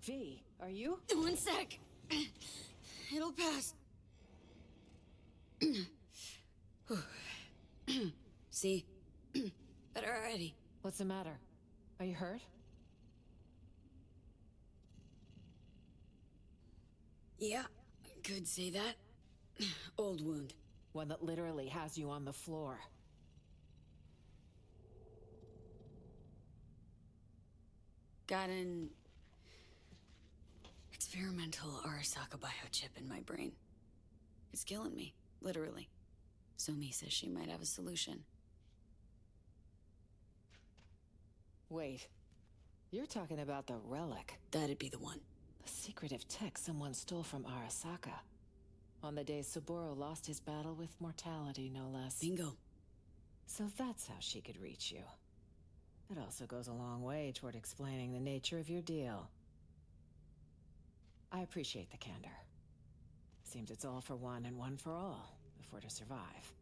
V, are you? 1 sec. It'll pass. See? Better already. What's the matter? Are you hurt? Yeah, could say that. Old wound. One that literally has you on the floor. Got an experimental Arasaka biochip in my brain. It's killing me, literally. Somi says she might have a solution. Wait. You're talking about the relic. That'd be the one. The secretive tech someone stole from Arasaka. On the day Saburo lost his battle with mortality, no less. Bingo. So that's how she could reach you. It also goes a long way toward explaining the nature of your deal. I appreciate the candor. Seems it's all for one and one for all, if we're to survive.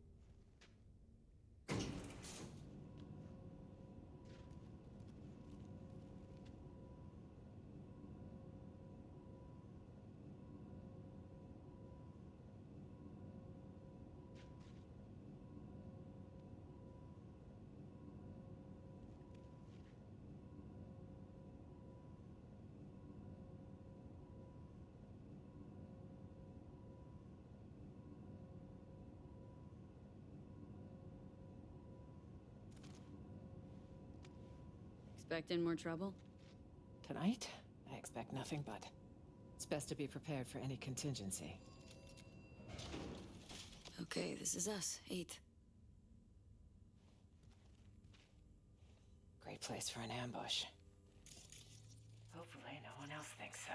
Expecting more trouble? Tonight, I expect nothing but. It's best to be prepared for any contingency. Okay, this is us. 8th. Great place for an ambush. Hopefully no one else thinks so.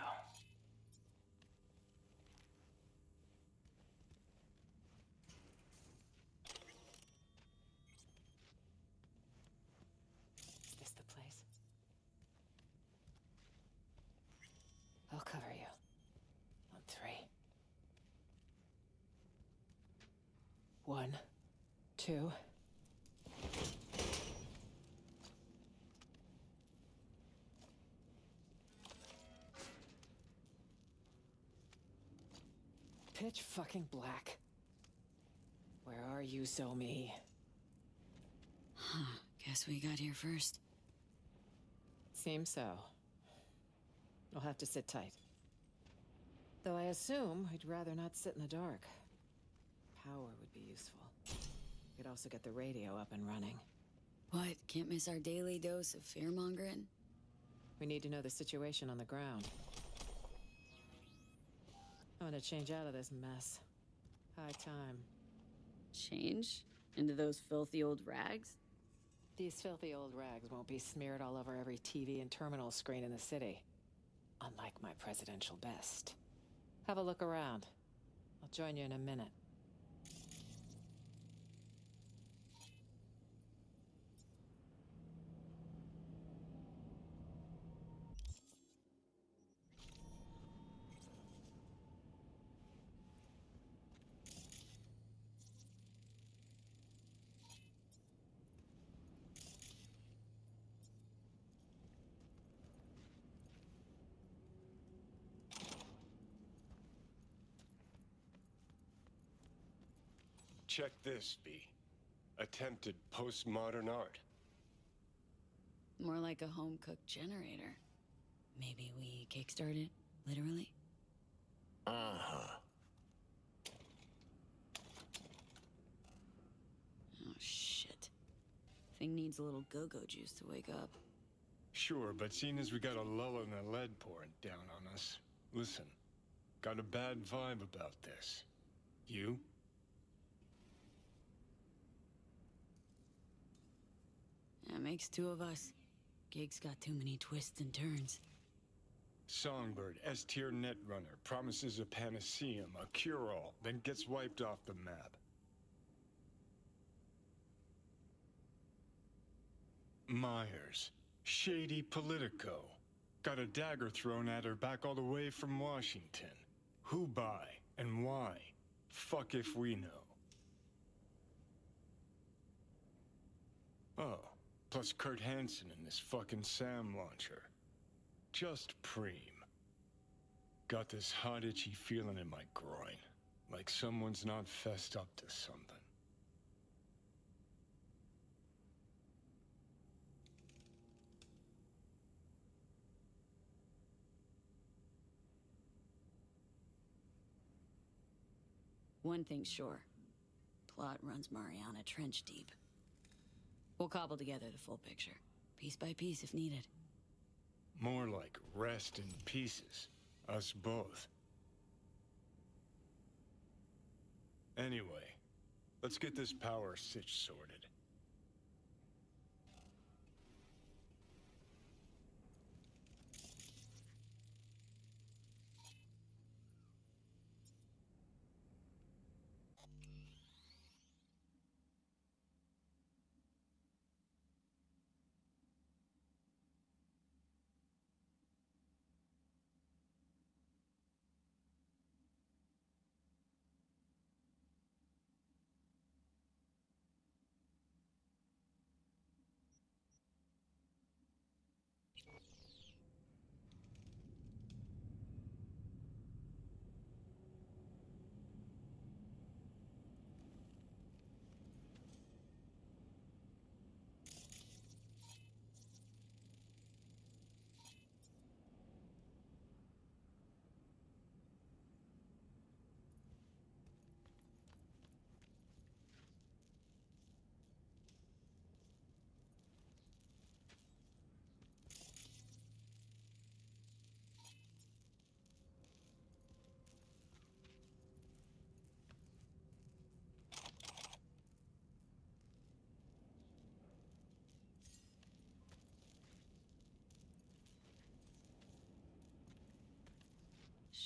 Is this the place? I'll cover you. On 3. 1, 2. Pitch fucking black. Where are you, Somi? Huh. Guess we got here first. Seems so. I'll have to sit tight. Though I assume I'd rather not sit in the dark. Power would be useful. We could also get the radio up and running. What? Can't miss our daily dose of fear-mongering? We need to know the situation on the ground. I want to change out of this mess. High time. Change? Into those filthy old rags? These filthy old rags won't be smeared all over every TV and terminal screen in the city. Unlike my presidential best. Have a look around. I'll join you in a minute. Check this, B. Attempted postmodern art. More like a home-cooked generator. Maybe we kickstart it, literally? Uh-huh. Oh, shit. Thing needs a little go-go juice to wake up. Sure, but seeing as we got a lull and the lead pouring down on us, listen, got a bad vibe about this. You? That makes 2 of us. Gig's got too many twists and turns. Songbird, S-tier netrunner, promises a panaceum, a cure-all, then gets wiped off the map. Myers, shady politico. Got a dagger thrown at her back all the way from Washington. Who by and why? Fuck if we know. Oh, plus Kurt Hansen and this fucking SAM launcher. Just preem. Got this hot, itchy feeling in my groin, like someone's not fessed up to something. One thing's sure. Plot runs Mariana trench deep. We'll cobble together the full picture, piece by piece if needed. More like rest in pieces. Us both. Anyway, let's get this power sitch sorted.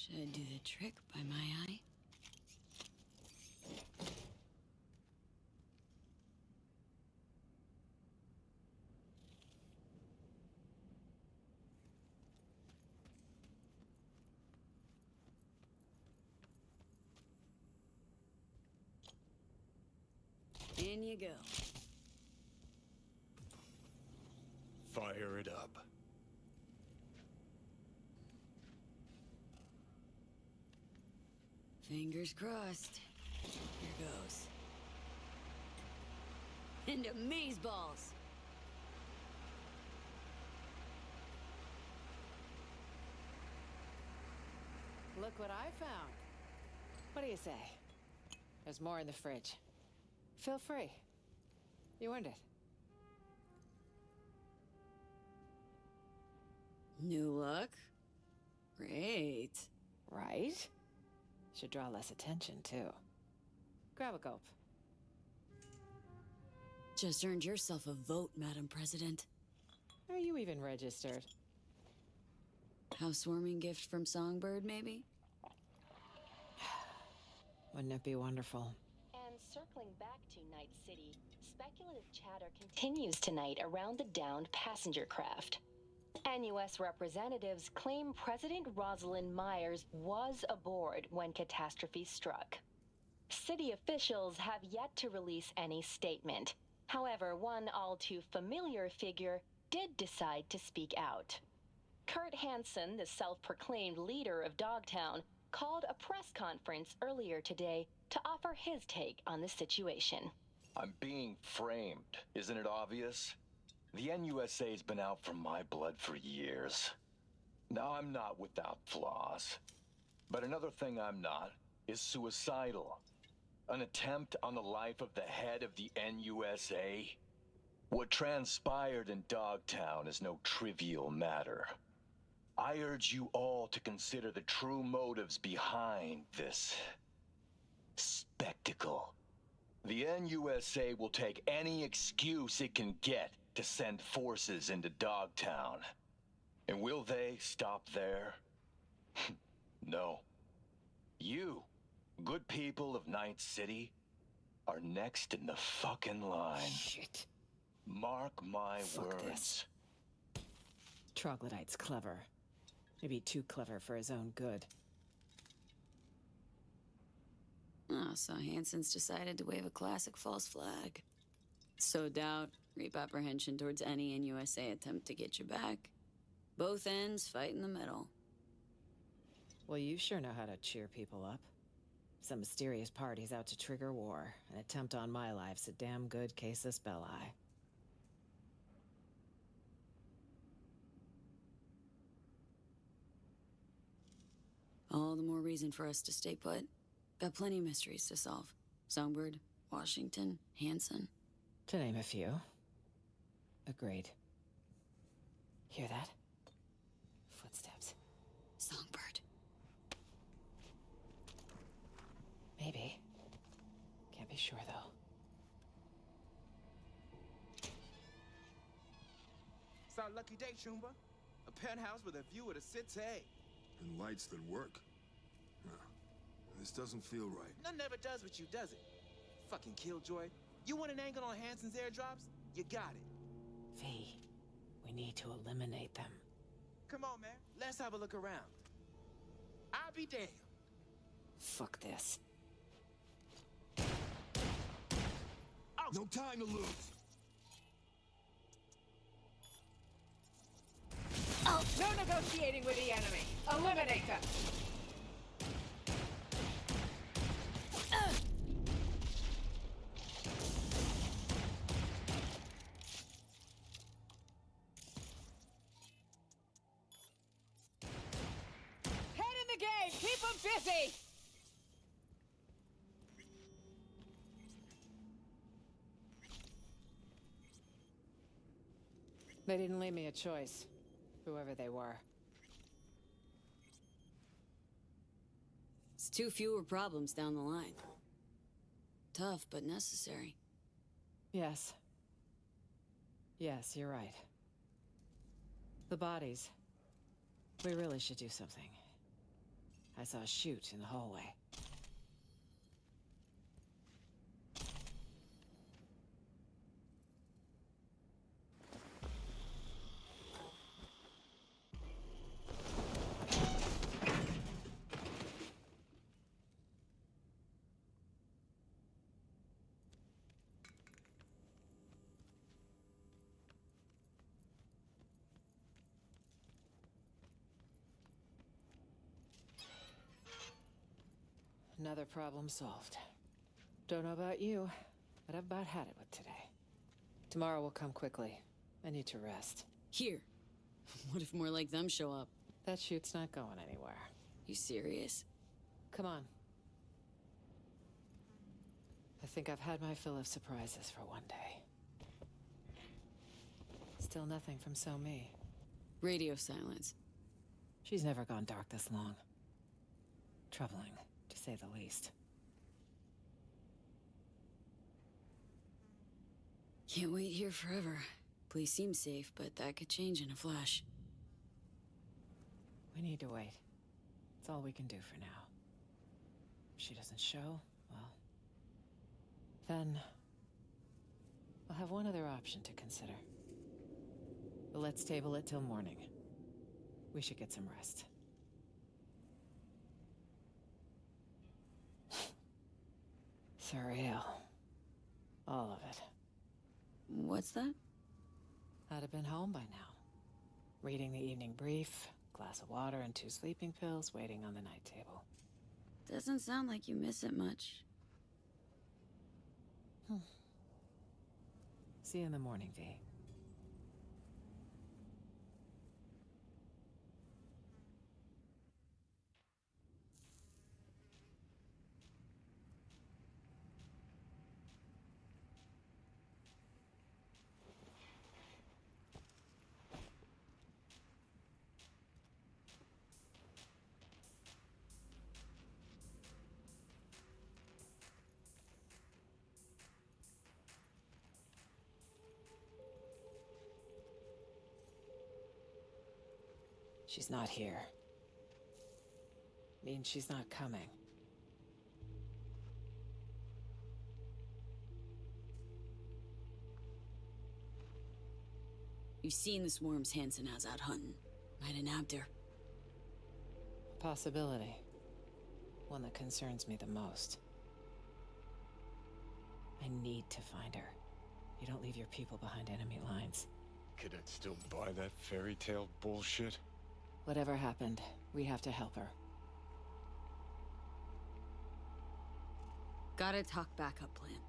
Should do the trick by my eye. In you go. Fire it up. Fingers crossed. Here goes. Into maze balls. Look what I found. What do you say? There's more in the fridge. Feel free. You earned it. New look? Great. Right? Should draw less attention, too. Grab a gulp. Just earned yourself a vote, Madam President. Are you even registered? Housewarming gift from Songbird, maybe? Wouldn't it be wonderful? And circling back to Night-Siti, speculative chatter continues tonight around the downed passenger craft. NUS representatives claim President Rosalind Myers was aboard when catastrophe struck. City officials have yet to release any statement. However, one all too familiar figure did decide to speak out. Kurt Hansen, the self-proclaimed leader of Dogtown, called a press conference earlier today to offer his take on the situation. I'm being framed, isn't it obvious? The NUSA's been out for my blood for years. Now, I'm not without flaws. But another thing I'm not is suicidal. An attempt on the life of the head of the NUSA. What transpired in Dogtown is no trivial matter. I urge you all to consider the true motives behind this spectacle. The NUSA will take any excuse it can get to send forces into Dogtown. And will they stop there? No. You, good people of Night-Siti, are next in the fucking line. Shit. Mark my Fuck words. this. Troglodyte's clever. Maybe too clever for his own good. Oh, so Hansen's decided to wave a classic false flag. So doubt, reap apprehension towards any NUSA attempt to get you back. Both ends fight in the middle. Well, you sure know how to cheer people up. Some mysterious party's out to trigger war. An attempt on my life's a damn good casus belli. All the more reason for us to stay put. Got plenty of mysteries to solve. Songbird, Washington, Hanson. To name a few. Agreed. Hear that? Footsteps. Songbird. Maybe. Can't be sure, though. It's our lucky day, Chumba. A penthouse with a view of the city. And lights that work. No, this doesn't feel right. None never does with you, does it? Fucking killjoy. You want an angle on Hanson's airdrops? You got it. V, we need to eliminate them. Come on, man. Let's have a look around. I'll be damned. Fuck this. No time to lose. No negotiating with the enemy. Eliminate them. Head in the game. Keep them busy. They didn't leave me a choice, whoever they were. It's 2 fewer problems down the line. Tough, but necessary. Yes. Yes, you're right. The bodies. We really should do something. I saw a chute in the hallway. Another problem solved. Don't know about you, but I've about had it with today. Tomorrow will come quickly. I need to rest. Here. What if more like them show up? That chute's not going anywhere. You serious? Come on. I think I've had my fill of surprises for one day. Still nothing from So Me. Radio silence. She's never gone dark this long. Troubling, to say the least. Can't wait here forever. Place seems safe, but that could change in a flash. We need to wait. It's all we can do for now. If she doesn't show, well... then... we'll have one other option to consider. But let's table it till morning. We should get some rest. Surreal. All of it. What's that? I'd have been home by now. Reading the evening brief, glass of water and 2 sleeping pills waiting on the night table. Doesn't sound like you miss it much. See you in the morning, V. She's not here. Means she's not coming. You've seen the swarms Hanson has out hunting. Might have nabbed her. Possibility. One that concerns me the most. I need to find her. You don't leave your people behind enemy lines. Cadet still buy that fairy tale bullshit? Whatever happened, we have to help her. Gotta talk backup plan.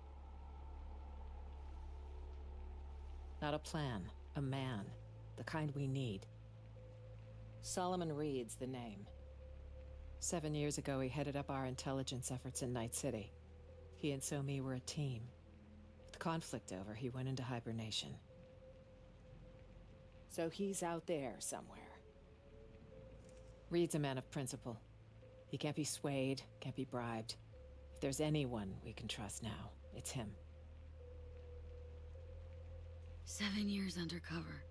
Not a plan, a man. The kind we need. Solomon Reed's the name. 7 years ago, he headed up our intelligence efforts in Night-City. He and So-Mi were a team. With the conflict over, he went into hibernation. So he's out there somewhere. Reed's a man of principle. He can't be swayed, can't be bribed. If there's anyone we can trust now, it's him. 7 years undercover.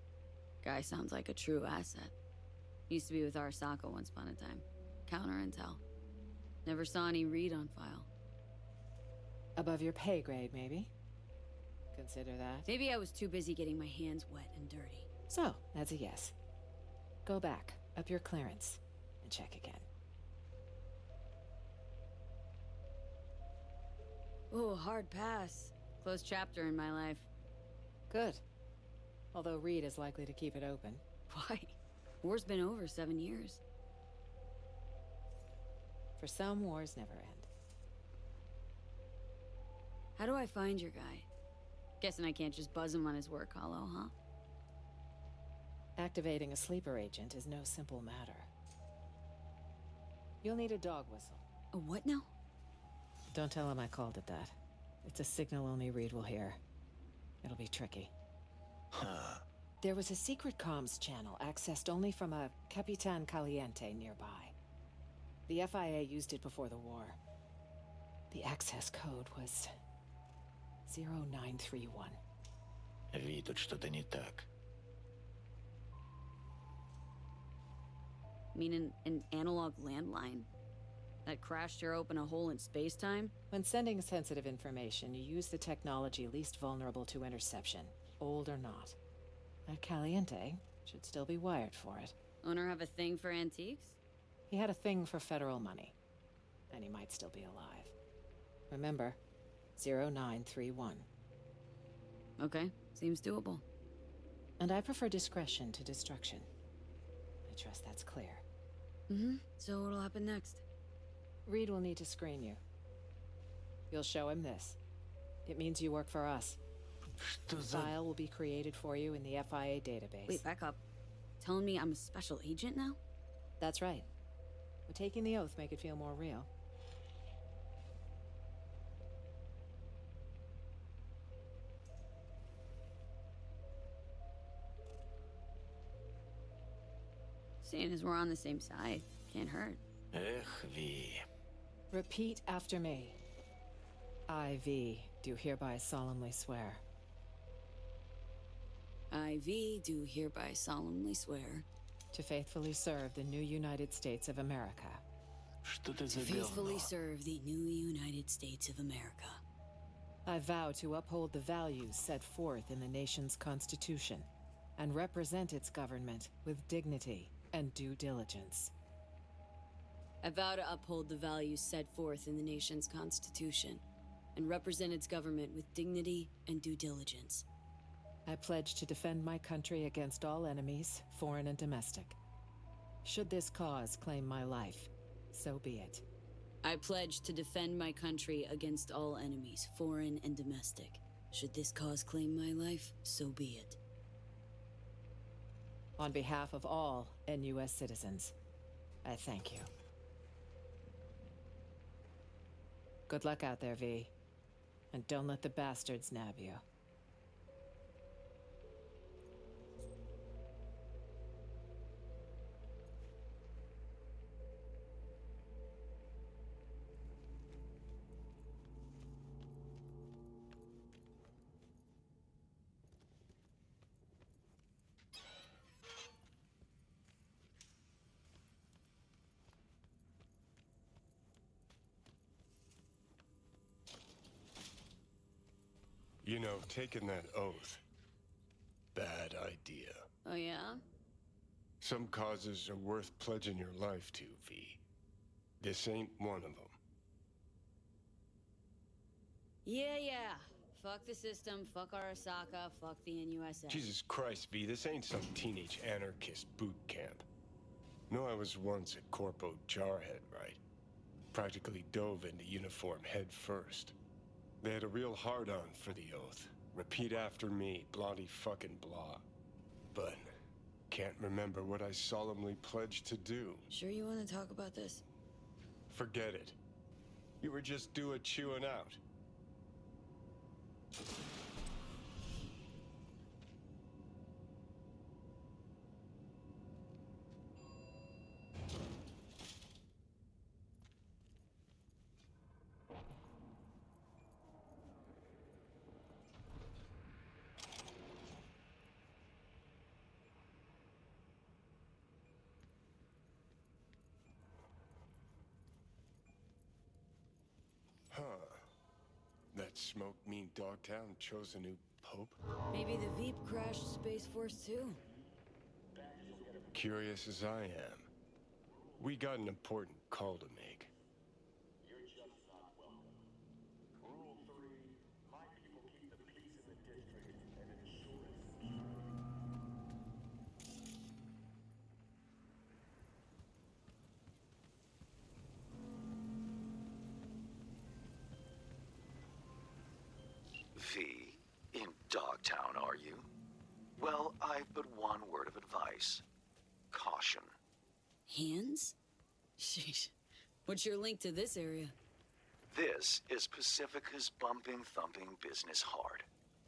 Guy sounds like a true asset. Used to be with Arasaka once upon a time. Counter intel. Never saw any Reed on file. Above your pay grade, maybe? Consider that. Maybe I was too busy getting my hands wet and dirty. So, that's a yes. Go back, up your clearance, and check again. Oh, hard pass. Closed chapter in my life. Good. Although Reed is likely to keep it open. Why? War's been over 7 years. For some, wars never end. How do I find your guy? Guessing I can't just buzz him on his work hollow, huh? Activating a sleeper agent is no simple matter. You'll need a dog whistle. A what now? Don't tell him I called it that. It's a signal only Reed will hear. It'll be tricky. There was a secret comms channel accessed only from a Capitan Caliente nearby. The FIA used it before the war. The access code was 0931. Ви, тут что-то не так. Meaning an analog landline? That crashed or opened a hole in space-time? When sending sensitive information, you use the technology least vulnerable to interception, old or not. That Caliente should still be wired for it. Owner have a thing for antiques? He had a thing for federal money. And he might still be alive. Remember, 0931. Okay, seems doable. And I prefer discretion to destruction. I trust that's clear. So what'll happen next? Reed will need to screen you. You'll show him this. It means you work for us. Что The за... file will be created for you in the FIA database. Wait, back up. Telling me I'm a special agent now? That's right. Would taking the oath make it feel more real? Seeing as we're on the same side, can't hurt. Эх, Ви. Repeat after me. I, V, do hereby solemnly swear. I, V, do hereby solemnly swear To faithfully serve the new United States of America. Что ты to за faithfully говно? serve the new United States of America. I vow to uphold the values set forth in the nation's Constitution and represent its government with dignity and due diligence. I vow to uphold the values set forth in the nation's Constitution and represent its government with dignity and due diligence. I pledge to defend my country against all enemies, foreign and domestic. Should this cause claim my life, so be it. I pledge to defend my country against all enemies, foreign and domestic. Should this cause claim my life, so be it. On behalf of all NUS citizens, I thank you. Good luck out there, V. And don't let the bastards nab you. You know, taking that oath, bad idea. Oh yeah? Some causes are worth pledging your life to, V. This ain't one of them. Yeah. Fuck the system, fuck Arasaka, fuck the NUSA. Jesus Christ, V, this ain't some teenage anarchist boot camp. No, I was once a corpo jarhead, right? Practically dove into uniform head first. They had a real hard-on for the oath. Repeat after me, Blondie fucking blah. But can't remember what I solemnly pledged to do. Sure you want to talk about this? Forget it. You were just due a chewing out. Huh. That smoke mean Dogtown chose a new pope? Maybe the Veep crashed Space Force too. Curious as I am, we got an important call to make. V, in Dogtown, are you? Well, I've but one word of advice. Caution. Hands? Sheesh. What's your link to this area? This is Pacifica's bumping, thumping business hard,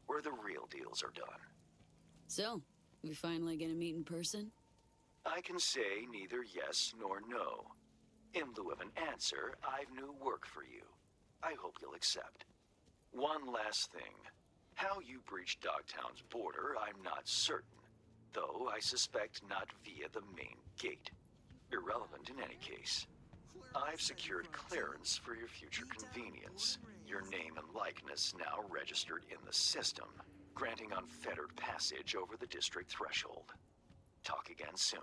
where the real deals are done. So, we finally gonna meet in person? I can say neither yes nor no. In lieu of an answer, I've new work for you. I hope you'll accept. One last thing. How you breached Dogtown's border, I'm not certain. Though I suspect not via the main gate. Irrelevant in any case. I've secured clearance for your future convenience. Your name and likeness now registered in the system, granting unfettered passage over the district threshold. Talk again soon.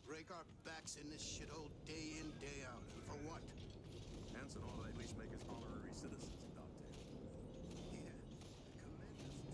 Break our backs in this shithole day in, day out. And for what? Hanson ought to at least make us honorary citizens of Dogtown. Yeah. Commend us to.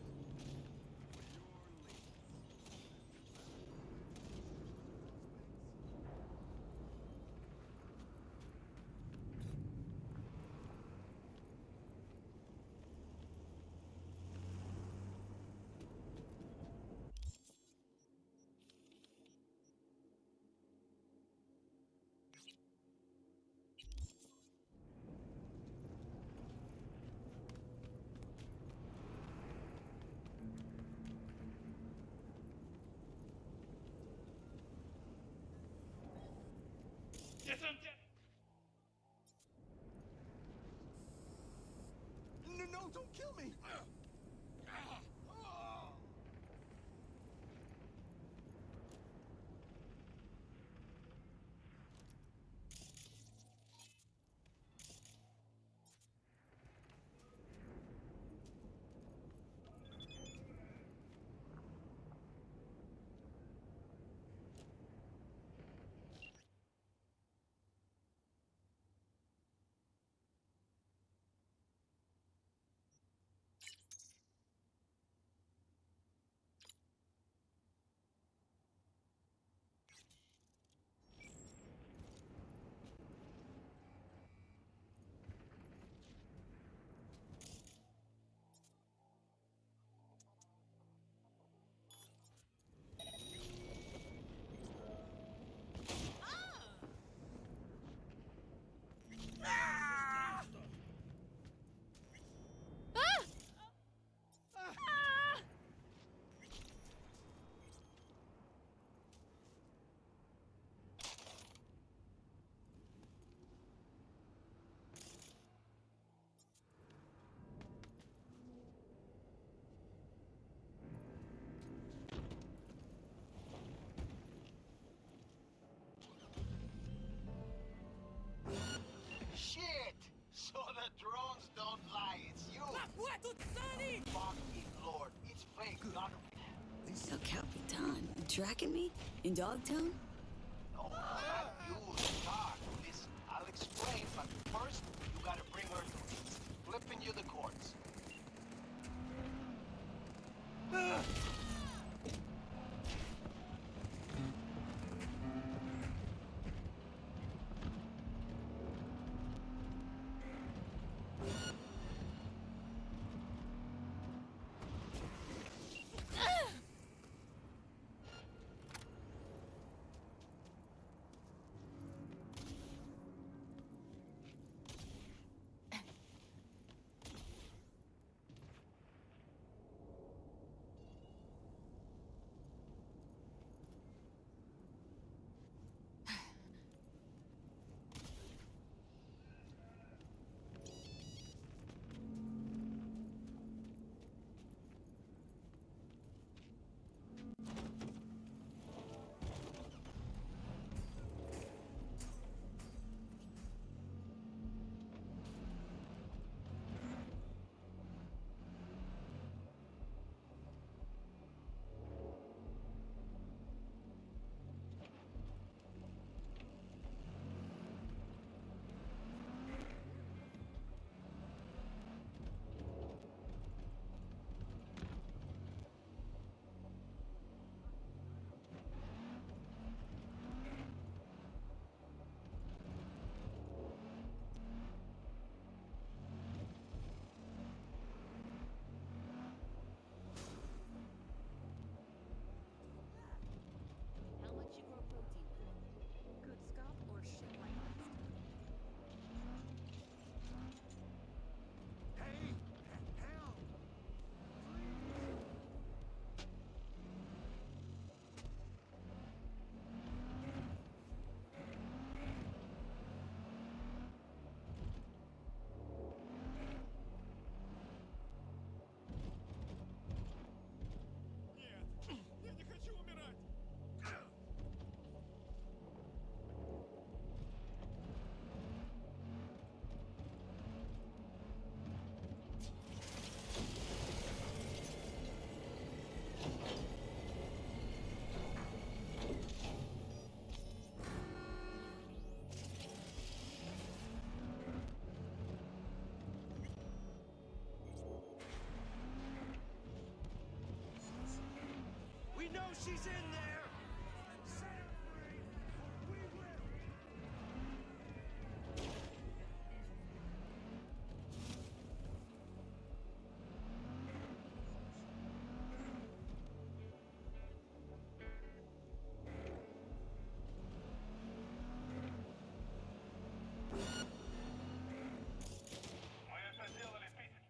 So, Capitan, you tracking me? In Dogtown? No, not you, Star. Listen, I'll explain, but first, you gotta bring her to me. Flipping you the courts. How much you grow protein with? Good stuff or shit like that? Hey! Help! Нет, я не хочу умирать. We know she's in there! Set her free, or we will! Мы это сделали, Питер.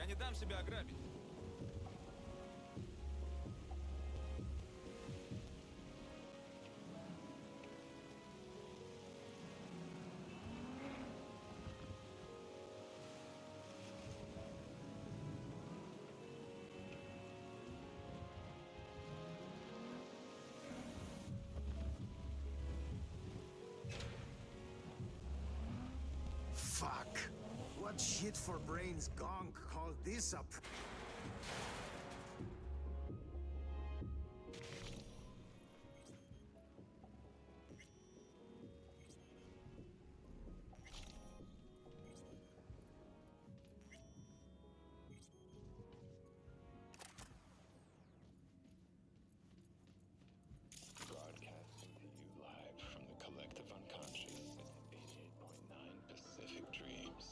Я не дам себя ограбить. Fuck. What shit for brains gonk called this up? Broadcasting to you live from the collective unconscious at 88.9 Pacific Dreams.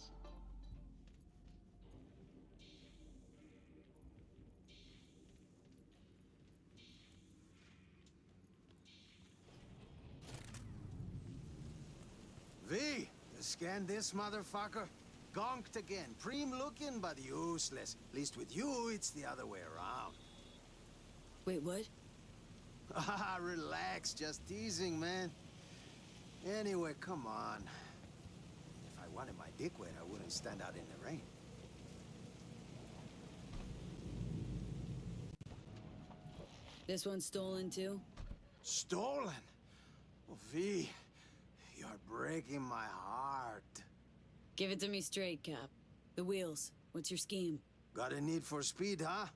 V, you scan this motherfucker? Gonked again. Preem looking, but useless. At least with you, it's the other way around. Wait, what? Ah, relax. Just teasing, man. Anyway, come on. If I wanted my dick wet, I wouldn't stand out in the rain. This one's stolen too? Stolen? Oh, V, you're breaking my heart. Give it to me straight, Cap. The wheels. What's your scheme? Got a need for speed, huh?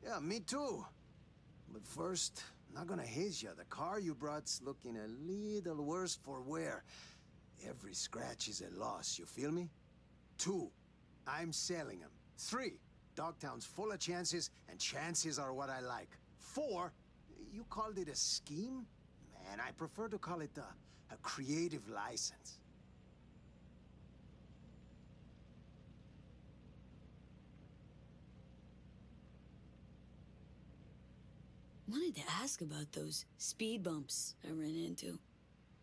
Yeah, me too. But first, not gonna haze ya. The car you brought's looking a little worse for wear. Every scratch is a loss, you feel me? 2, I'm selling them. 3, Dogtown's full of chances, and chances are what I like. 4, you called it a scheme? Man, I prefer to call it a creative license. Wanted to ask about those speed bumps I ran into.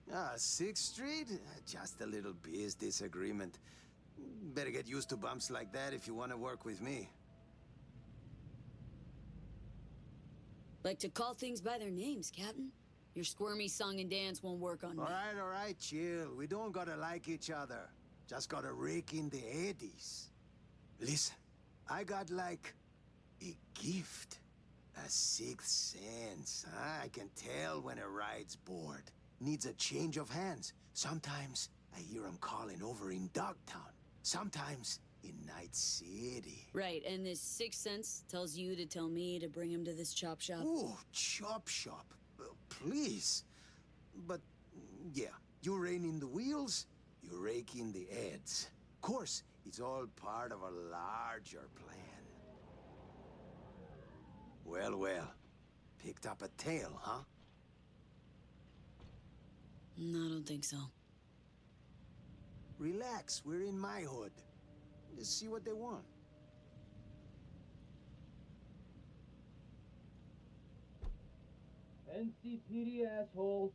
6th Street? Just a little biz disagreement. Better get used to bumps like that if you want to work with me. Like to call things by their names, Captain. Your squirmy song and dance won't work on me. All right, chill. We don't gotta like each other. Just gotta rake in the eddies. Listen, I got like a gift. A 6th sense. I can tell when a ride's bored. Needs a change of hands. Sometimes I hear 'em calling over in Dogtown. Sometimes in Найт-Сити. Right, and this 6th sense tells you to tell me to bring him to this chop shop. Ooh, chop shop. Please. But, yeah, you rein in the wheels, you rake in the heads. Of course, it's all part of a larger plan. Well, well. Picked up a tail, huh? No, I don't think so. Relax, we're in my hood. Just see what they want. NCPD, asshole.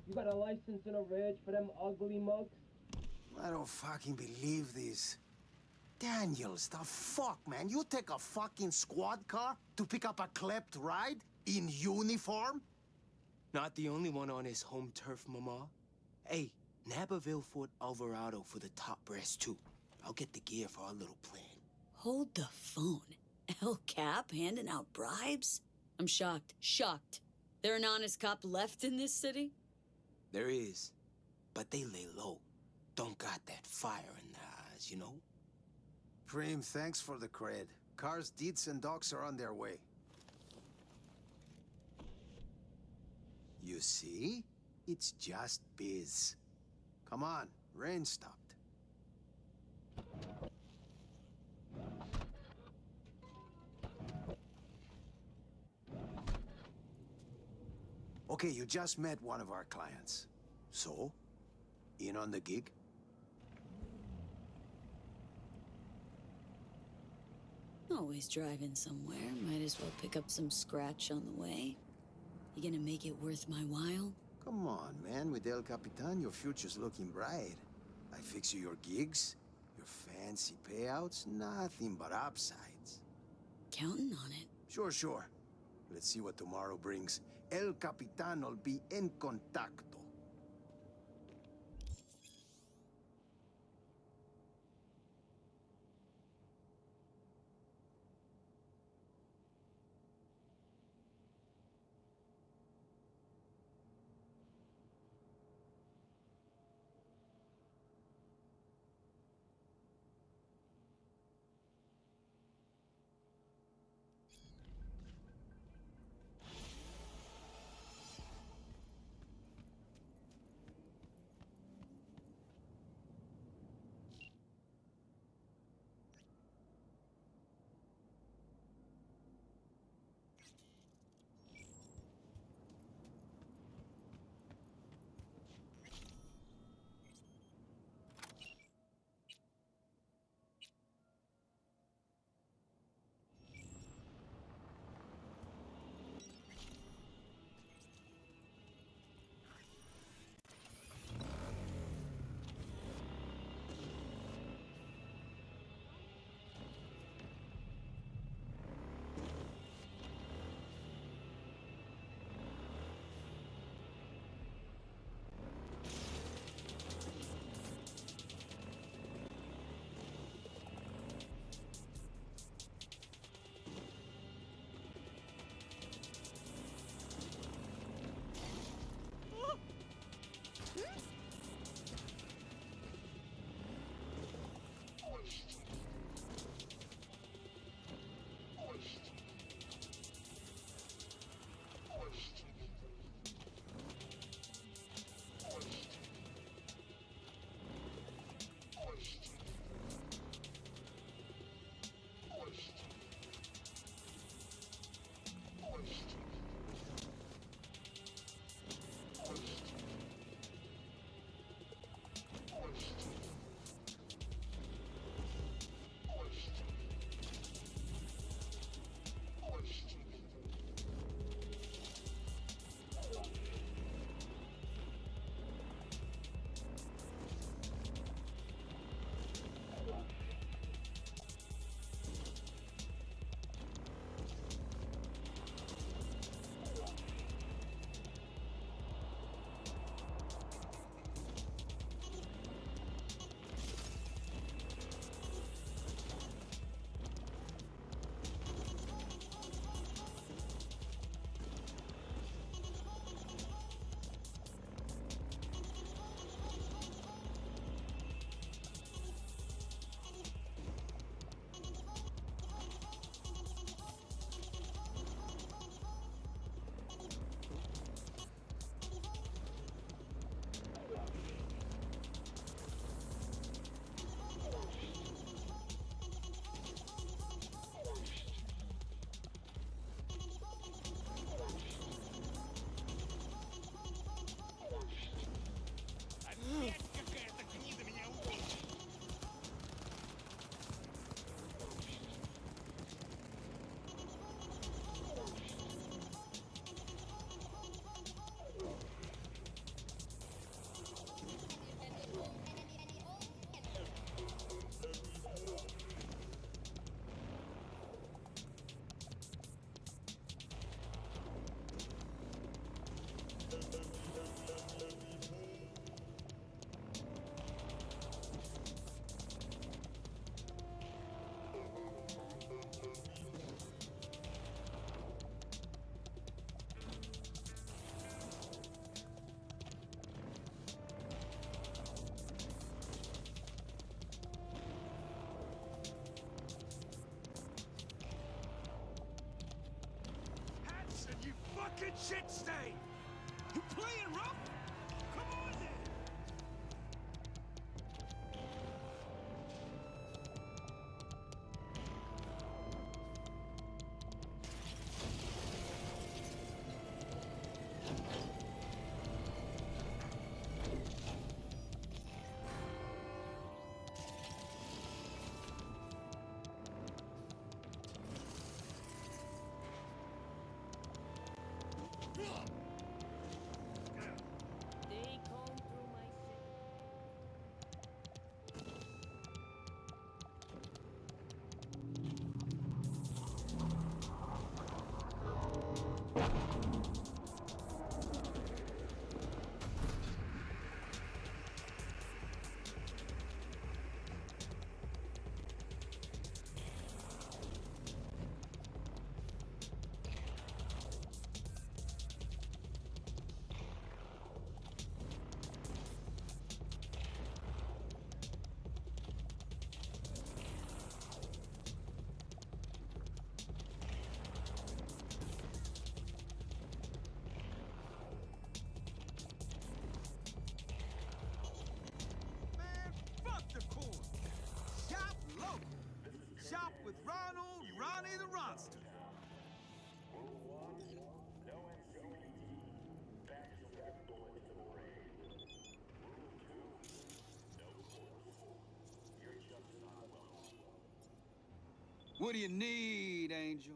You got a license and a reg for them ugly mugs? I don't fucking believe this. Daniels, the fuck, man? You take a fucking squad car to pick up a klept ride? In uniform? Not the only one on his home turf, mama. Hey, nab a Vilford Alvarado for the top brass, too. I'll get the gear for our little plan. Hold the phone. El Cap handing out bribes? I'm shocked. Shocked. There an honest cop left in this city? There is. But they lay low. Don't got that fire in their eyes, you know? Preem, thanks for the cred. Cars, deeds, and docs are on their way. You see? It's just biz. Come on, rain stopped. Okay, you just met one of our clients. So? In on the gig? Always driving somewhere. Might as well pick up some scratch on the way. You gonna make it worth my while? Come on, man. With El Capitan, your future's looking bright. I fix you your gigs, fancy payouts, nothing but upsides. Counting on it. Sure, sure. Let's see what tomorrow brings. El Capitan'll be en contacto. Fucking shit stain! You playing rough? Come on then! With Ronald, Ronnie the Ronster. What do you need, Angel?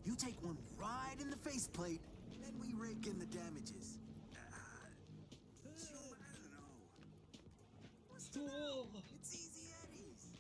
You take one right in the faceplate, then we rake in the damages. I don't know. It's easy Eddie's.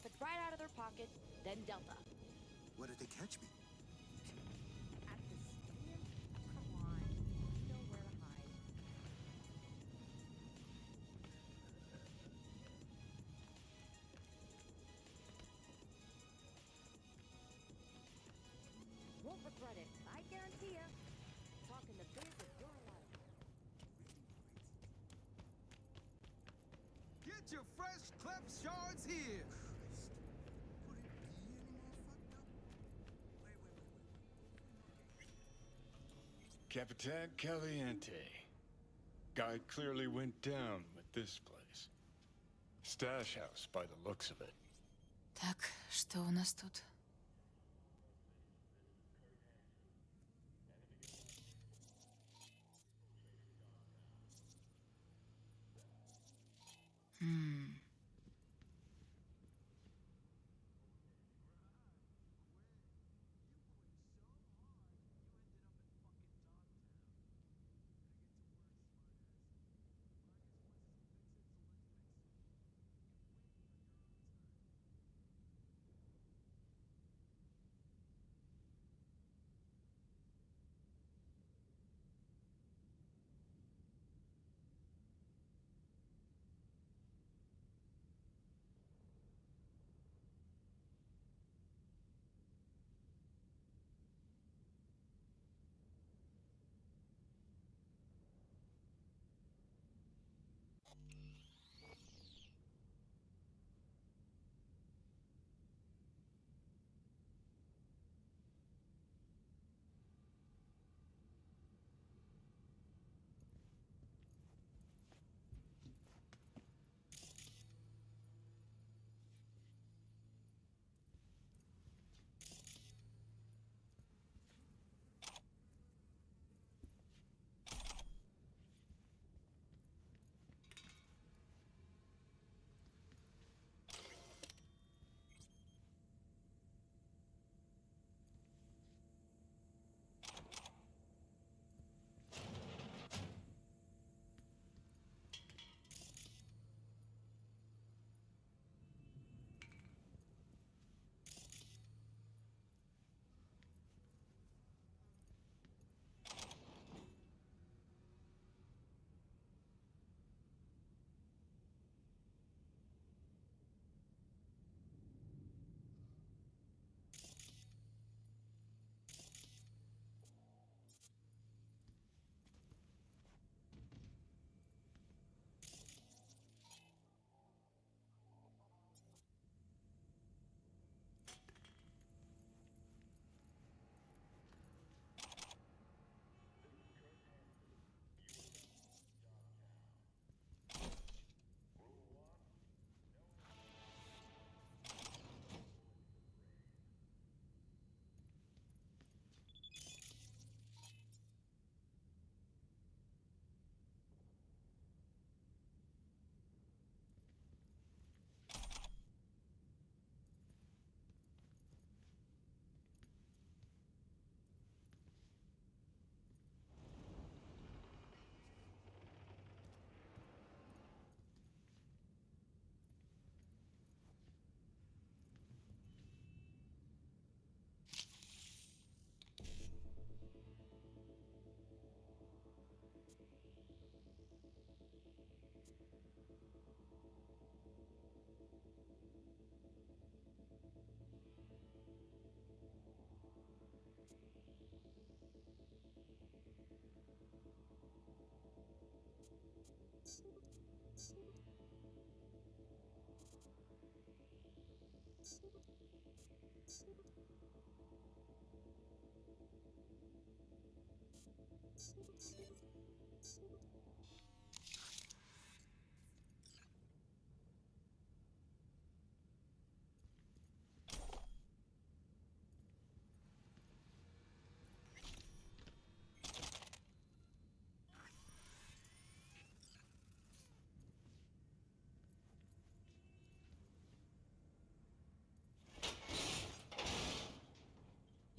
profits right out of their pocket, then Delta. Where did they catch me? At the stand? Come on. You know where to hide. Won't regret it, I guarantee ya. Talking the biz if you're alive. Get your fresh cleft shards here! Capitan Caliente. Guy clearly went down with this place. Stash house by the looks of it. Так, что у нас тут?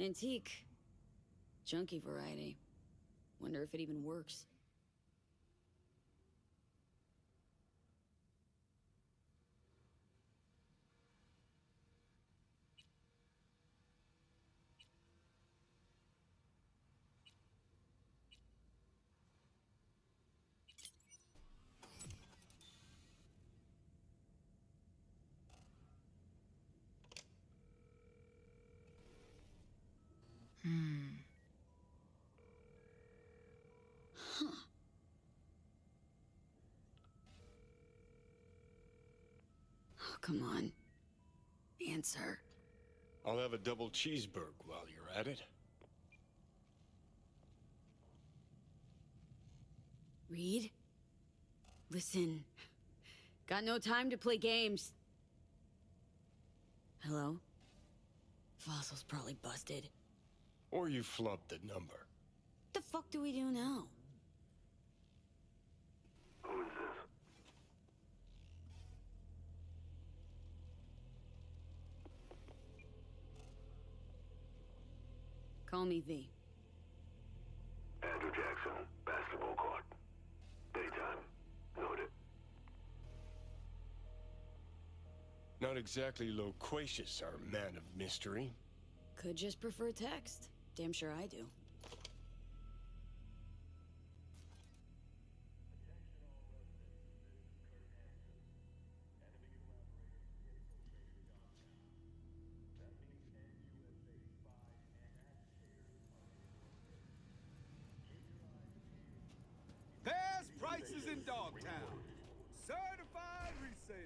Antique. Junky variety. Wonder if it even works. come on. Answer. I'll have a double cheeseburger while you're at it. Reed? Listen. Got no time to play games. Hello? Fossil's probably busted. Or you flubbed the number. What the fuck do we do now? Who is this? Call me V. Andrew Jackson, basketball court. Daytime. Noted. Not exactly loquacious, our man of mystery. Could just prefer text. Damn sure I do. Best prices in Dogtown. Certified resale.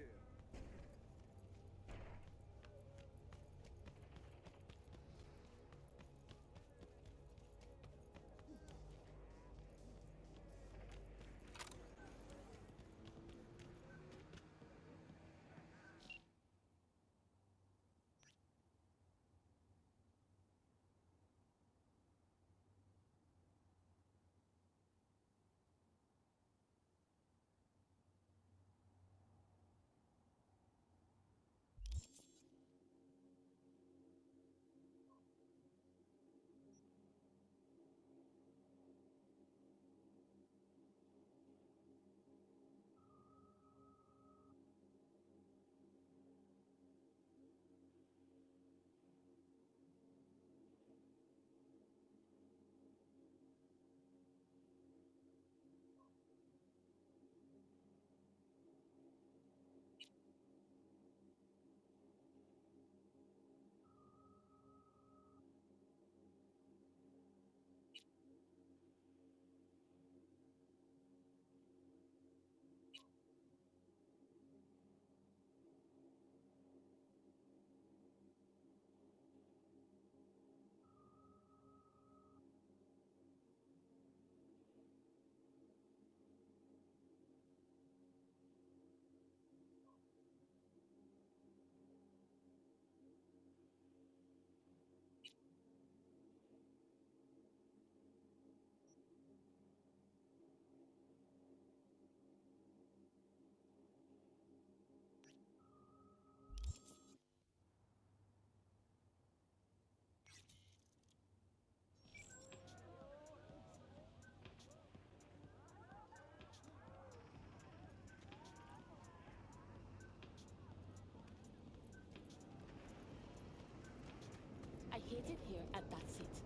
I hate it here at that seat.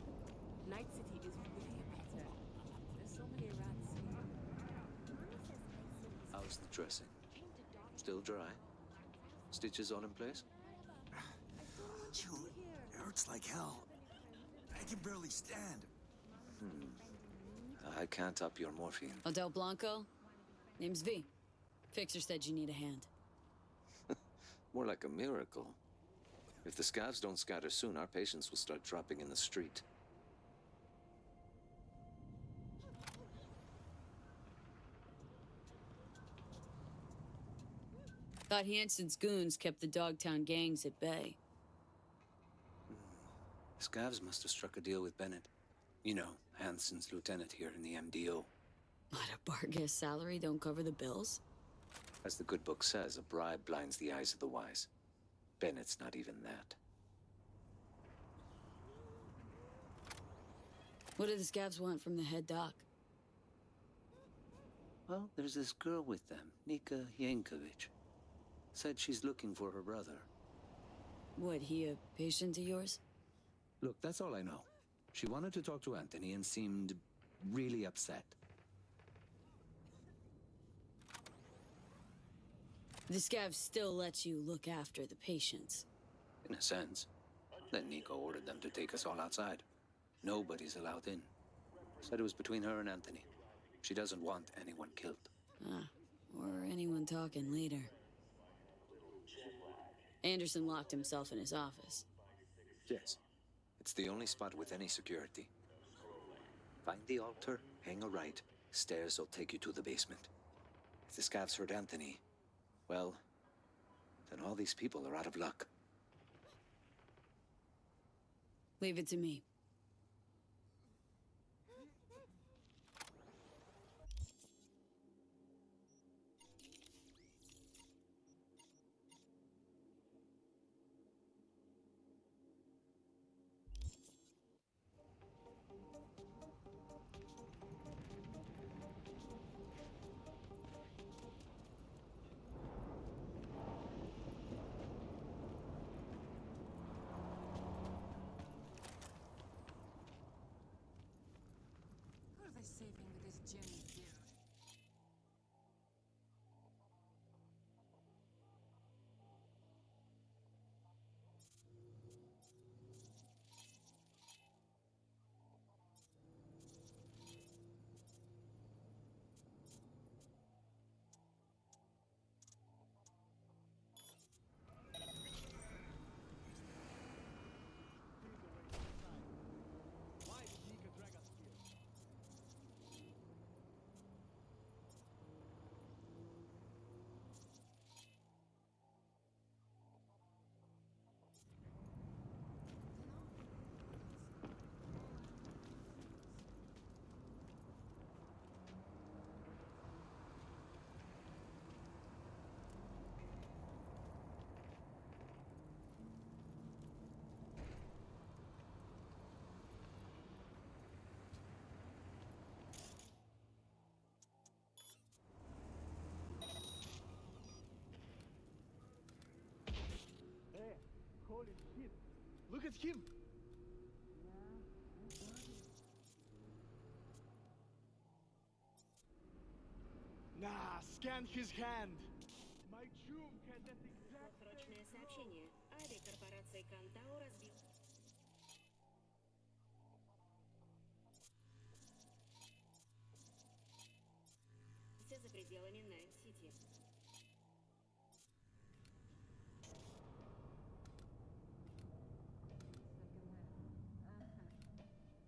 Night-Siti is way better. There's so many rats here. How's the dressing? Still dry? Stitches all in place? June, it hurts like hell. I can barely stand. I can't up your morphine. Odell Blanco? Name's V. Fixer said you need a hand. More like a miracle. If the scavs don't scatter soon, our patients will start dropping in the street. Thought Hansen's goons kept the Dogtown gangs at bay. Scavs must have struck a deal with Bennett. You know, Hansen's lieutenant here in the MDO. What, a Bargas salary don't cover the bills? As the good book says, a bribe blinds the eyes of the wise. Bennett's not even that. What do the scavs want from the head doc? Well, there's this girl with them, Nika Yankovic. Said she's looking for her brother. What, he a patient of yours? Look, that's all I know. She wanted to talk to Anthony and seemed really upset. The scavs still let you look after the patients. In a sense. Then Nico ordered them to take us all outside. Nobody's allowed in. Said it was between her and Anthony. She doesn't want anyone killed. Or anyone talking later. Anderson locked himself in his office. Yes. It's the only spot with any security. Find the altar, hang a right. Stairs will take you to the basement. If the scavs heard Anthony, well, then all these people are out of luck. Leave it to me. Who are they saving with this Jimmy dude? Why did Nika drag us here? Hey, holy shit! Look at him! Nah, scan his hand! My tomb had that exact Срочное сообщение. Авиакорпорация Кантау разбил. За пределами Найт-Сити.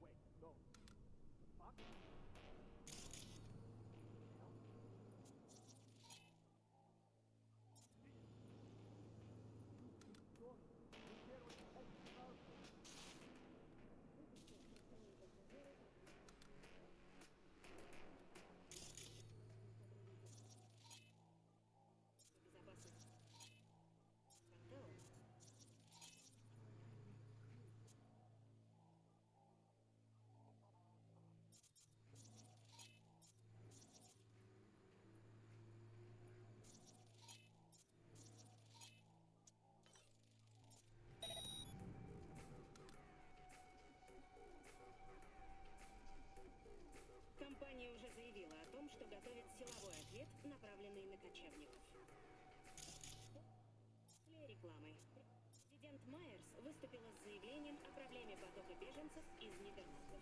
Wait, no. Fuck? Безопасность. Кантау. Компания уже заявила о том, что готовит силовой ответ, направленный на кочевников. Для рекламы. Президент Майерс выступила с заявлением о проблеме потока беженцев из Нидерландов.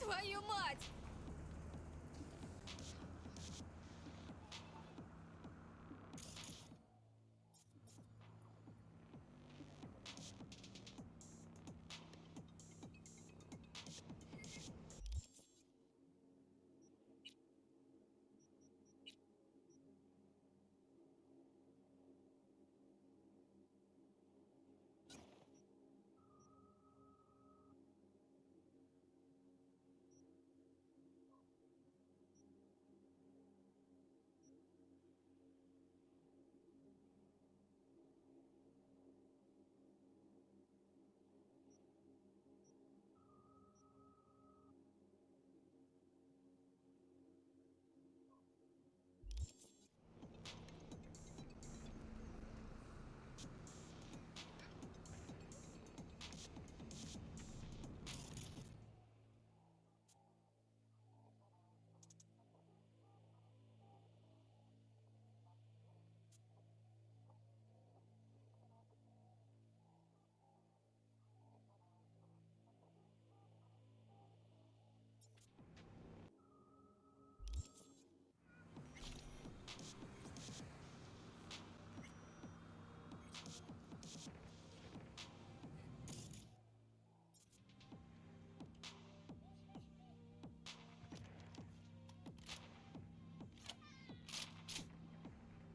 Твою мать!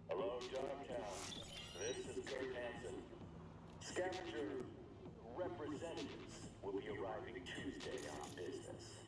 Hello, Darktown. This is Kurt Hansen. Scavenger representatives will be arriving Tuesday on business.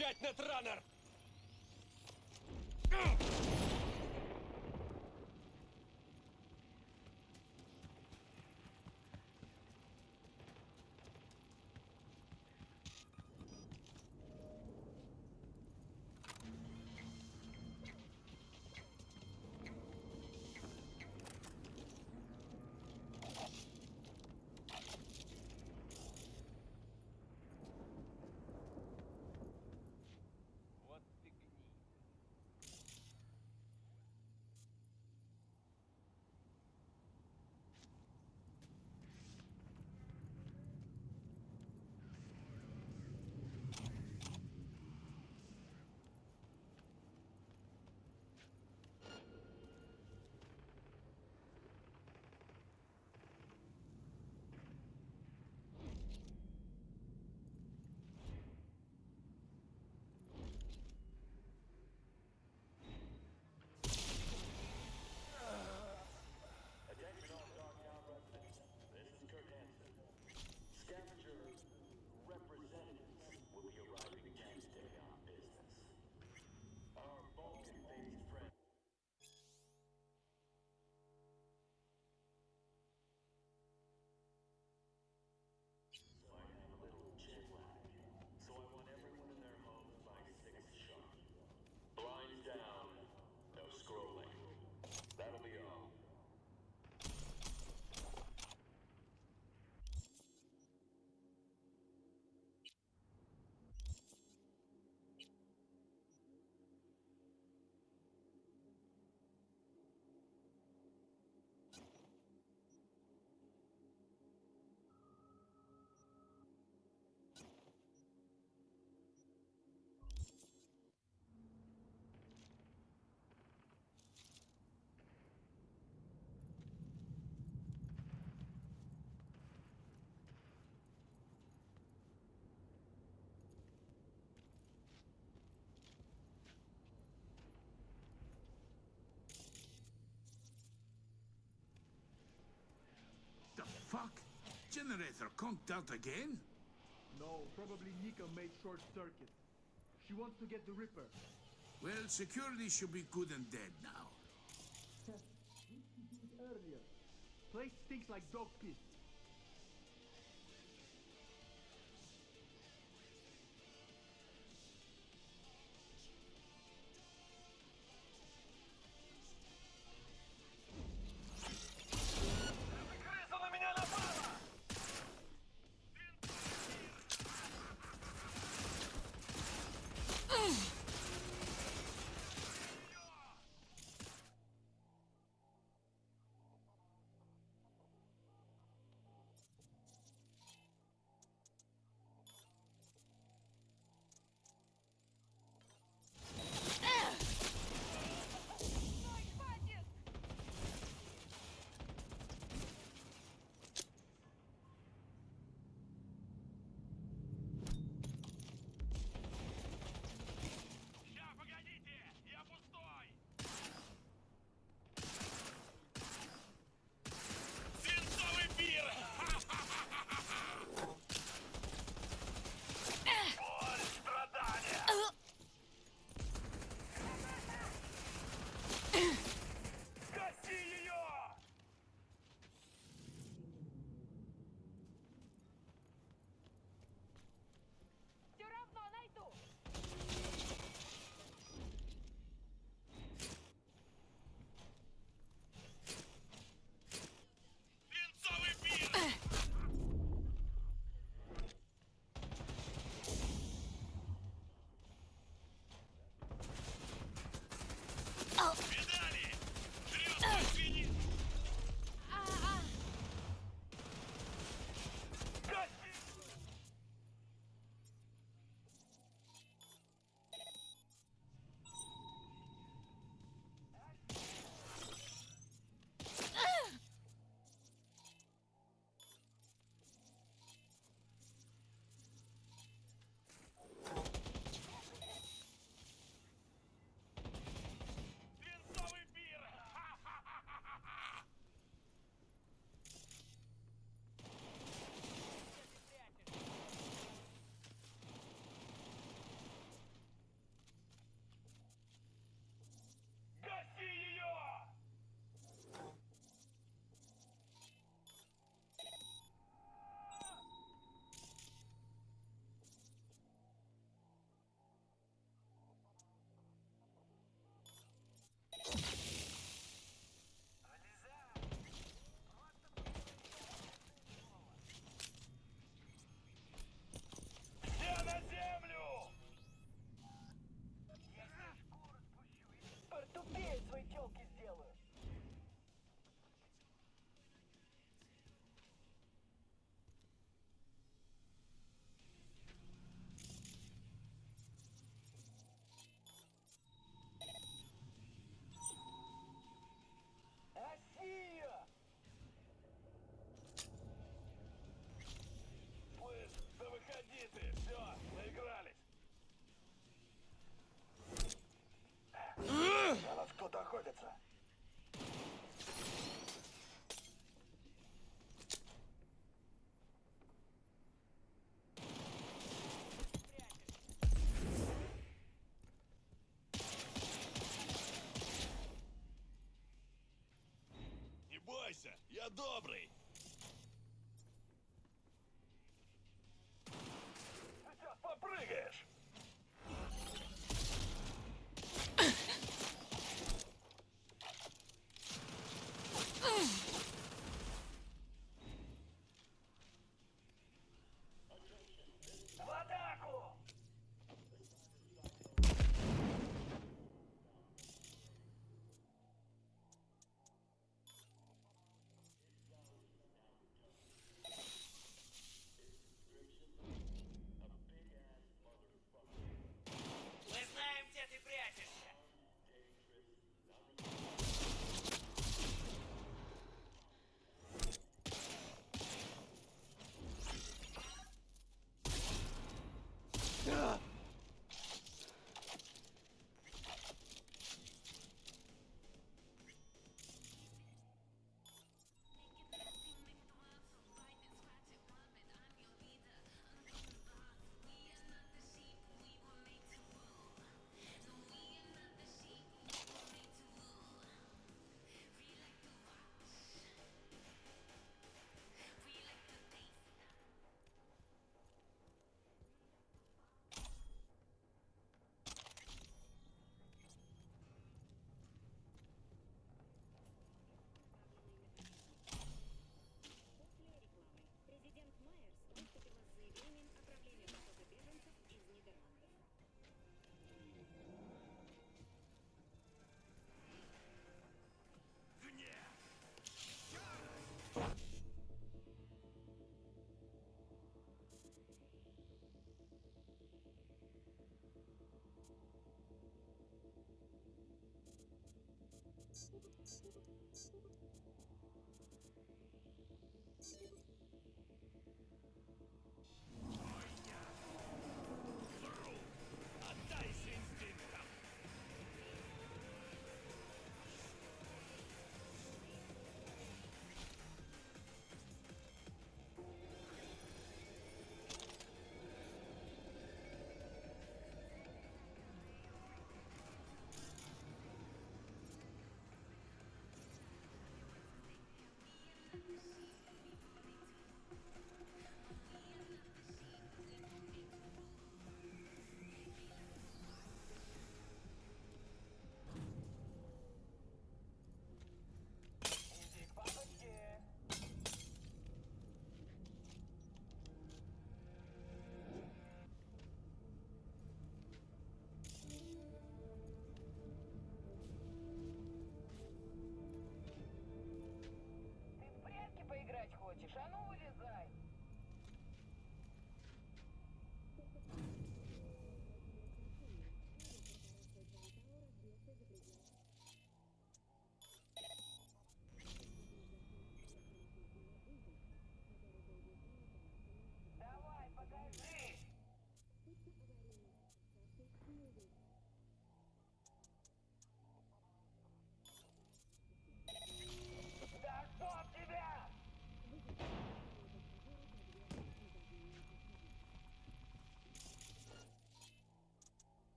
Опять нетранер! Fuck? Generator conked out again? No, probably Nika made short circuit. She wants to get the Ripper. Well, security should be good and dead now. Earlier. Place stinks like dog piss. торопятся. Не бойся, я добрый. Сейчас попрыгаешь. В атаку! Мы знаем, где ты прячешься.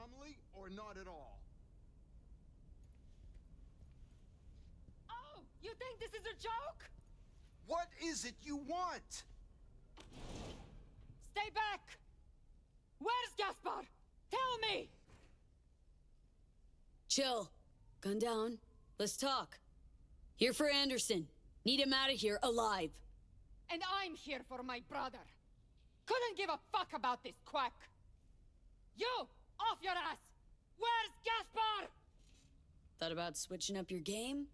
anomaly or not at all? Oh, you think this is a joke? What is it you want? Stay back! Where's Gaspar? Tell me! Chill. Gun down. Let's talk. Here for Anderson. Need him out of here alive. And I'm here for my brother. Couldn't give a fuck about this quack. You! Off your ass! Where's Gaspar? Thought about switching up your game?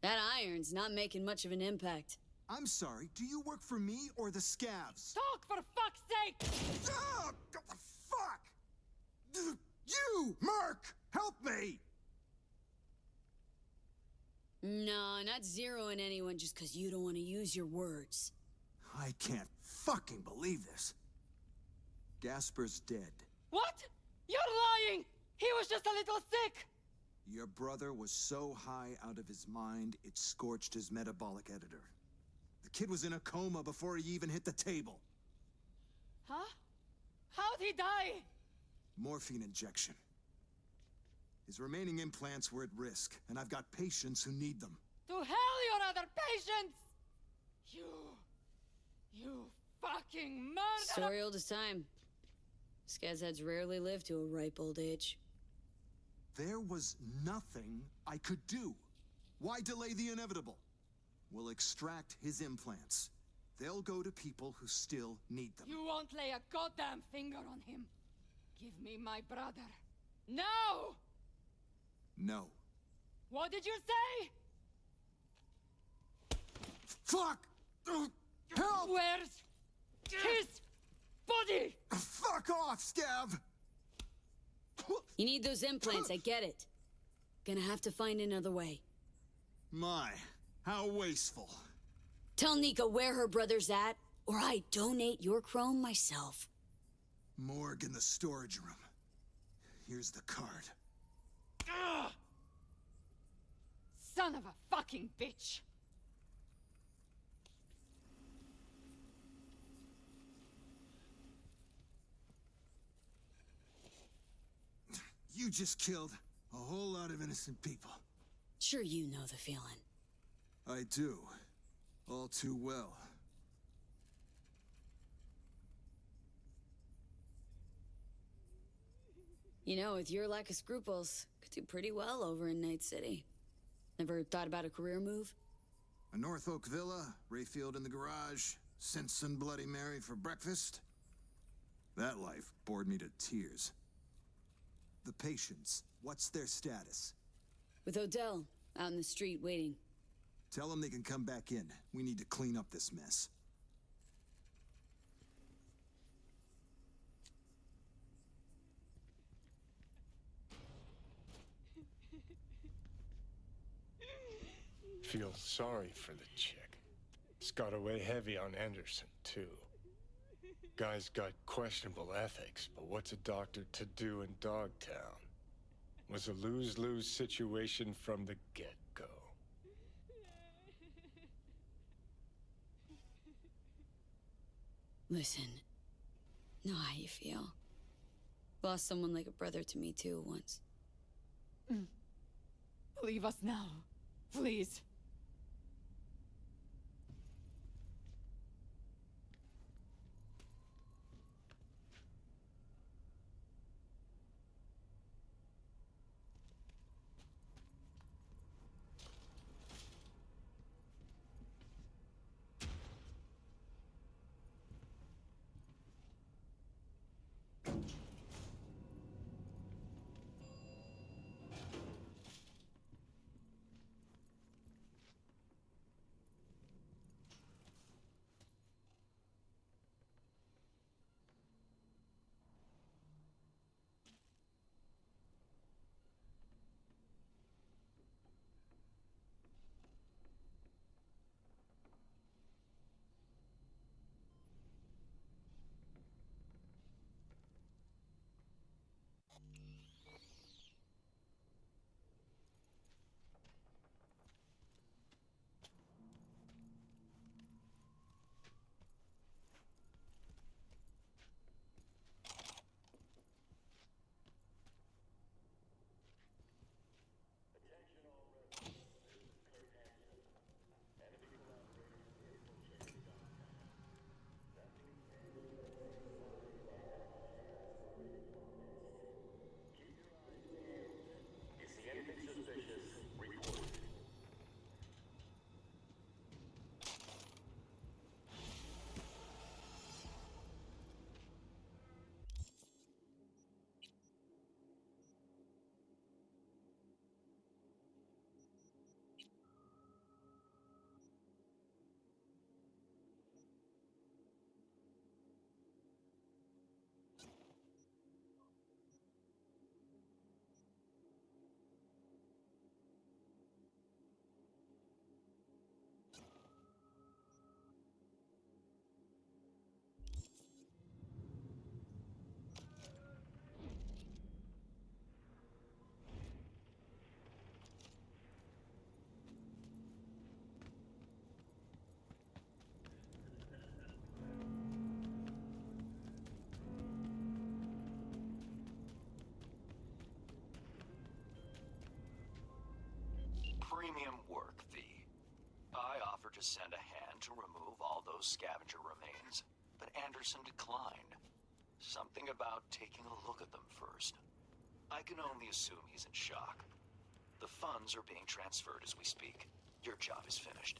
That iron's not making much of an impact. I'm sorry, do you work for me or the scavs? Talk for fuck's sake! Ah, what the fuck? You, Merc! Help me! No, not zeroing anyone just because you don't want to use your words. I can't fucking believe this. Gaspar's dead. What? You're lying! He was just a little sick! Your brother was so high out of his mind, it scorched his metabolic editor. The kid was in a coma before he even hit the table. Huh? How'd he die? Morphine injection. His remaining implants were at risk, and I've got patients who need them. To hell, your other patients! You fucking murderer! Story old as time. Scaz heads rarely live to a ripe old age. There was nothing I could do. Why delay the inevitable? We'll extract his implants. They'll go to people who still need them. You won't lay a goddamn finger on him. Give me my brother. Now! No. What did you say? Fuck! Help! Where's his body? Fuck off, Scav! You need those implants, I get it. Gonna have to find another way. My, how wasteful. Tell Nika where her brother's at, or I donate your chrome myself. Morgue in the storage room. Here's the card. Ugh! Son of a fucking bitch! You just killed a whole lot of innocent people. Sure you know the feeling. I do. All too well. You know, with your lack of scruples, could do pretty well over in Night-City. Never thought about a career move? A North Oak villa, Rayfield in the garage, Simpson Bloody Mary for breakfast. That life bored me to tears. The patients, what's their status? With Odell, out in the street waiting. Tell them they can come back in. We need to clean up this mess. Feel sorry for the chick. It's got away heavy on Anderson, too. Guy's got questionable ethics, but what's a doctor to do in Dogtown? Was a lose-lose situation from the get-go. Listen, know how you feel. Lost someone like a brother to me too once. Leave us now, please. offered to send a hand to remove all those scavenger remains, but Anderson declined. Something about taking a look at them first. I can only assume he's in shock. The funds are being transferred as we speak. Your job is finished.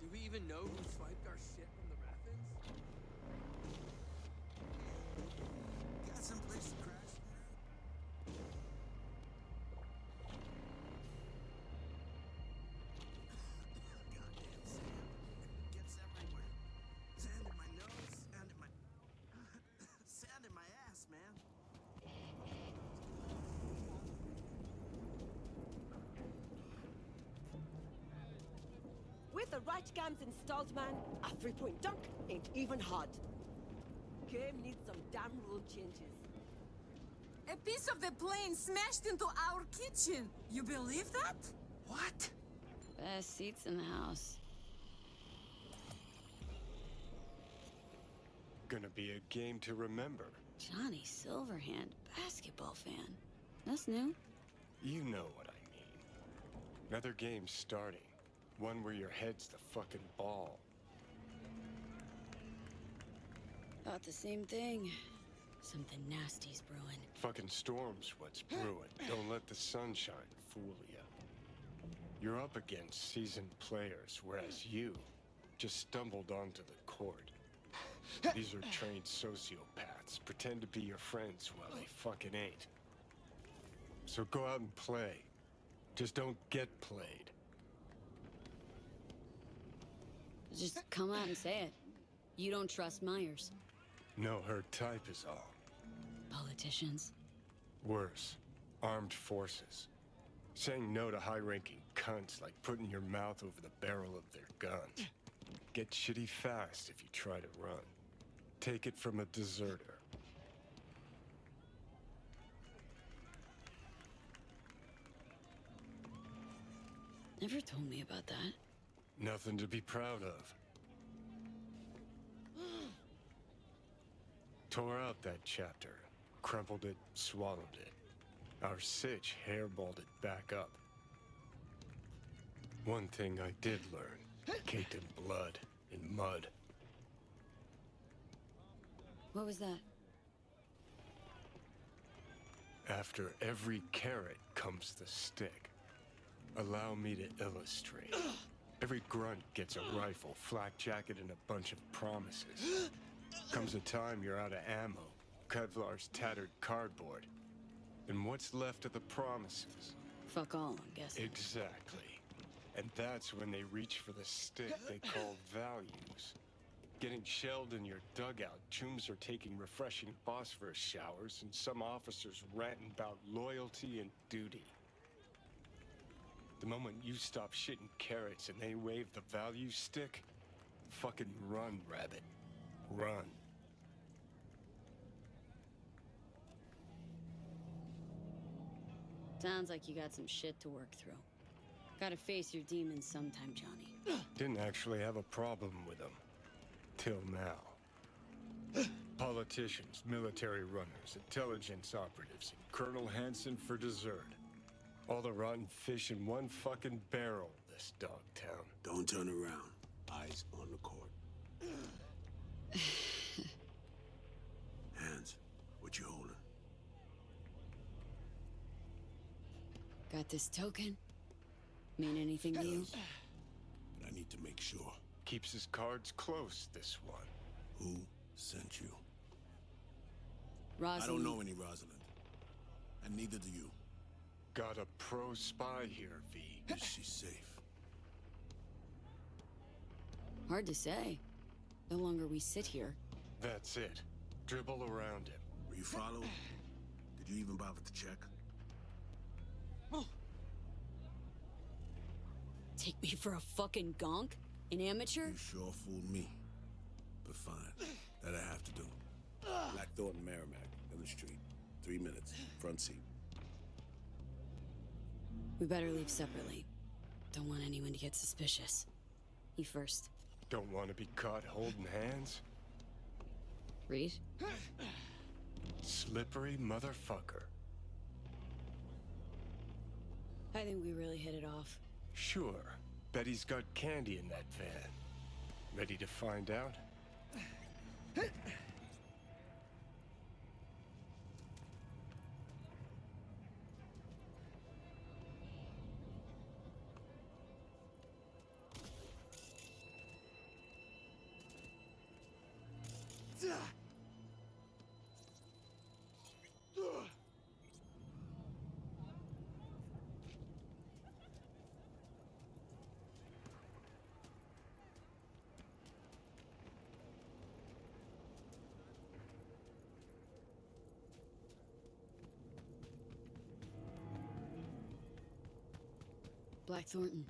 Do we even know who swiped our shit from the Rathens? Got someplace to crash? Goddamn sand. It gets everywhere. Sand in my nose, sand in my... sand in my ass, man. With the right cams installed, man, a three-point dunk ain't even hard. Game needs some damn rule changes. A piece of the plane smashed into our kitchen. You believe that? What? Best seats in the house. Gonna be a game to remember. Johnny Silverhand, basketball fan. That's new. You know what I mean. Another game starting. One where your head's the fucking ball. Thought the same thing. Something nasty's brewing. Fucking storm's what's brewing. Don't let the sunshine fool you. You're up against seasoned players, whereas you just stumbled onto the court. These are trained sociopaths. Pretend to be your friends while they fucking ain't. So go out and play. Just don't get played. Just come out and say it. You don't trust Myers. No, her type is all. Politicians. Worse, armed forces. Saying no to high-ranking cunts like putting your mouth over the barrel of their gun. Get shitty fast if you try to run. Take it from a deserter. Never told me about that. Nothing to be proud of. Tore out that chapter, crumpled it, swallowed it. Our sitch hairballed it back up. One thing I did learn, caked in blood, in mud. What was that? After every carrot comes the stick. Allow me to illustrate. Every grunt gets a rifle, flak jacket, and a bunch of promises. Comes a time you're out of ammo, Kevlar's tattered cardboard. And what's left of the promises? Fuck all, I'm guessing. Exactly. And that's when they reach for the stick they call values. Getting shelled in your dugout, chooms are taking refreshing phosphorus showers, and some officers ranting about loyalty and duty. The moment you stop shitting carrots and they wave the value stick, fucking run, rabbit. Run. Sounds like you got some shit to work through. Gotta face your demons sometime, Johnny. Didn't actually have a problem with them. Till now. Politicians, military runners, intelligence operatives, and Colonel Hansen for dessert. All the rotten fish in one fucking barrel, this dog town. Don't turn around. Eyes on the court. Hands, what you holding? Got this token? Mean anything to you? But I need to make sure. Keeps his cards close, this one. Who sent you? Rosalind. I don't know any Rosalind. And neither do you. Got a pro spy here, V. Is she safe? Hard to say. The longer we sit here. That's it. Dribble around him. Were you followed? Did you even bother to check? Take me for a fucking gonk? An amateur? You sure fooled me. But fine. That I have to do. Black Thornton Merrimack, in the street. 3 minutes. Front seat. We better leave separately. Don't want anyone to get suspicious. You first. Don't want to be caught holding hands? Reed? Slippery motherfucker. I think we really hit it off. Sure. Bet he's got candy in that van. Ready to find out? Black Thornton.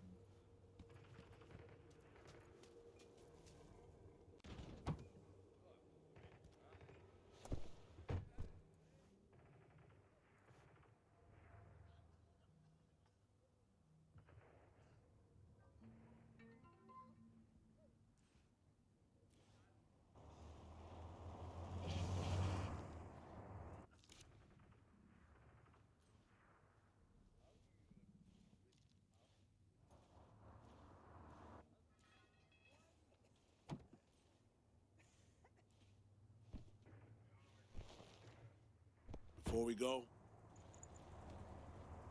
Before we go,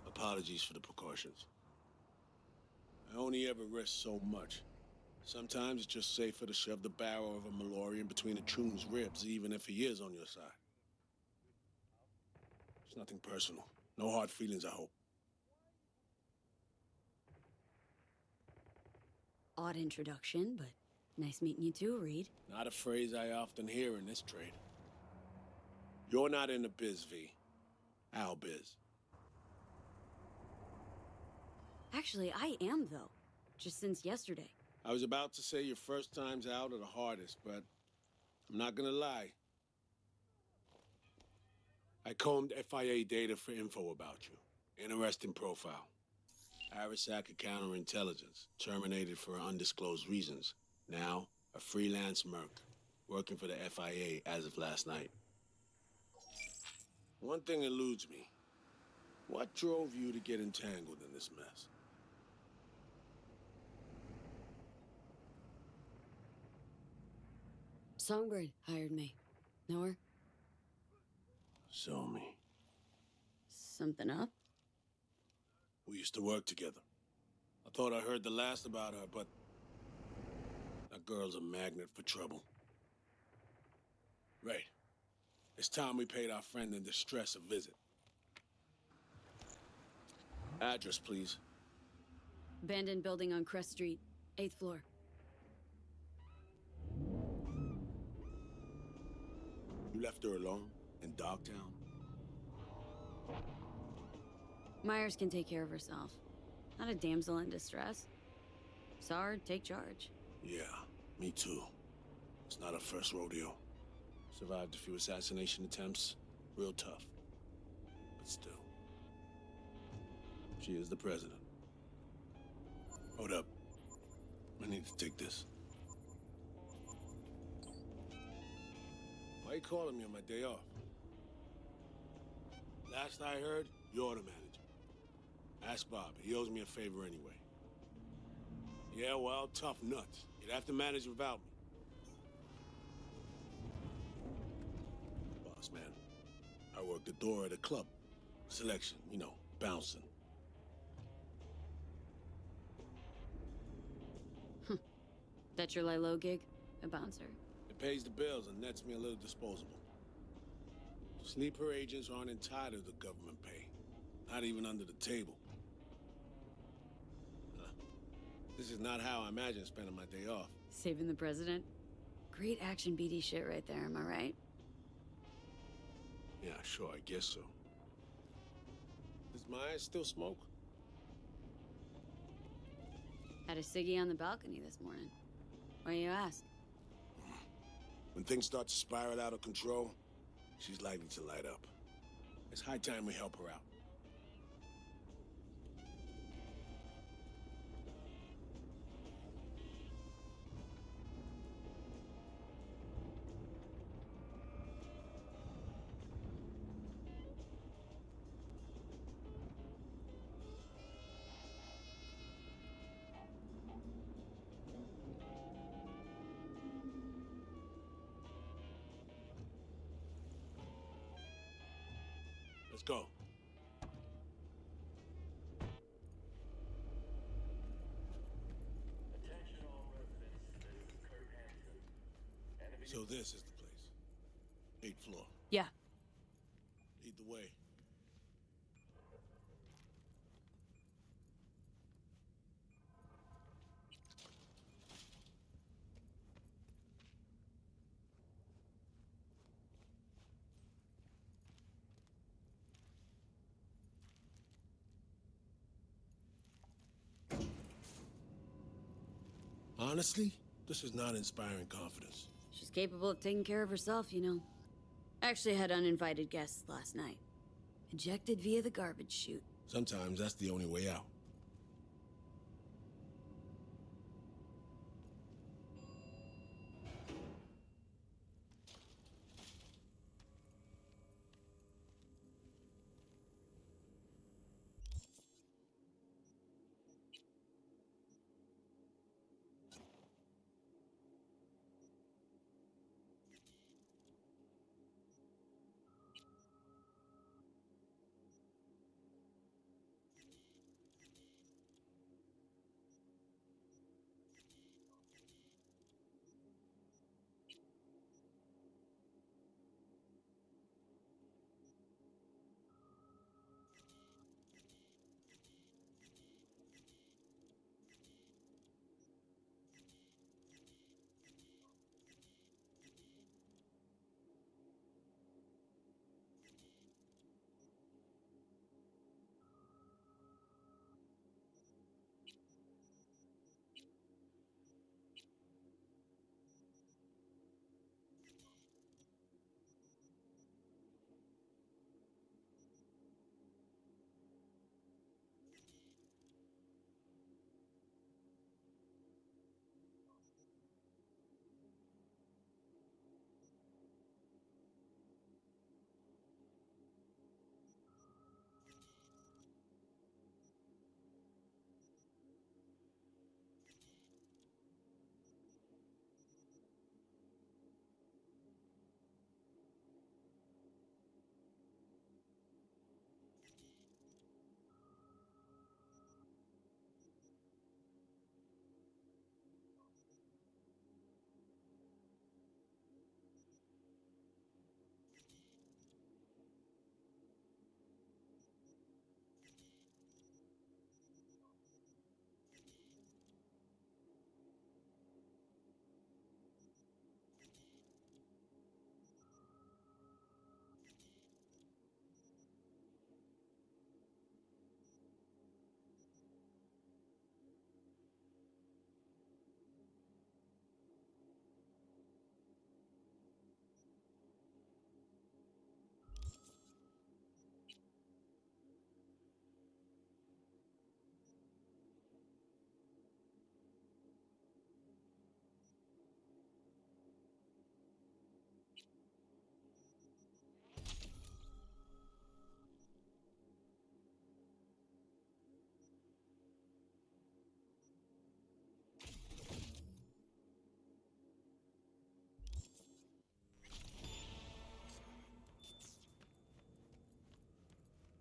apologies for the precautions. I only ever risk so much. Sometimes it's just safer to shove the barrel of a Malorian between a Troon's ribs, even if he is on your side. It's nothing personal. No hard feelings, I hope. Odd introduction, but nice meeting you too, Reed. Not a phrase I often hear in this trade. You're not in the biz, V. Our biz. Actually, I am, though. Just since yesterday. I was about to say your first times out are the hardest, but I'm not gonna lie. I combed FIA data for info about you. Interesting profile. Arasac counterintelligence, terminated for undisclosed reasons. Now, a freelance merc, working for the FIA as of last night. One thing eludes me. What drove you to get entangled in this mess? Songbird hired me. Know her? Show me. Something up? We used to work together. I thought I heard the last about her, but that girl's a magnet for trouble. Right. It's time we paid our friend in distress a visit. Address, please. Abandoned building on Crest Street, 8th floor. You left her alone in Dogtown? Myers can take care of herself. Not a damsel in distress. Saw her take charge. Yeah, me too. It's not a first rodeo. Survived a few assassination attempts. Real tough. But still. She is the president. Hold up. I need to take this. Why are you calling me on my day off? Last I heard, you're the manager. Ask Bob. He owes me a favor anyway. Yeah, well, tough nuts. You'd have to manage without me. Boss man, I work the door at a club. Selection, you know, bouncing. That your Lilo gig? A bouncer? It pays the bills and nets me a little disposable. Sleeper agents aren't entitled to government pay. Not even under the table. This is not how I imagine spending my day off. Saving the president? Great action BD shit right there, am I right? Yeah, sure, I guess so. Does Maya still smoke? Had a ciggy on the balcony this morning. Why you ask? When things start to spiral out of control, she's likely to light up. It's high time we help her out. Let's go. So this is the place. 8th floor. Yeah. Lead the way. Honestly, this is not inspiring confidence. She's capable of taking care of herself, you know. Actually had uninvited guests last night. Ejected via the garbage chute. Sometimes that's the only way out.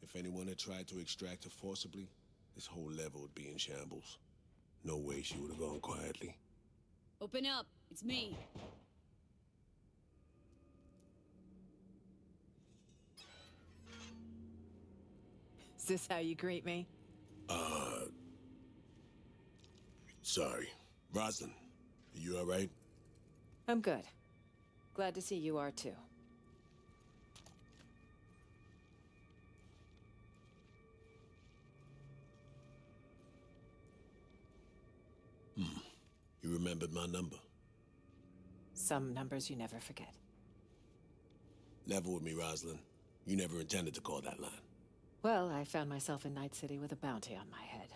If anyone had tried to extract her forcibly, this whole level would be in shambles. No way she would have gone quietly. Open up. It's me. Is this how you greet me? Sorry. Rosalind, are you all right? I'm good. Glad to see you are too. remembered my number. Some numbers you never forget. Never with me, Rosalind. You never intended to call that line. Well, I found myself in Night-City with a bounty on my head.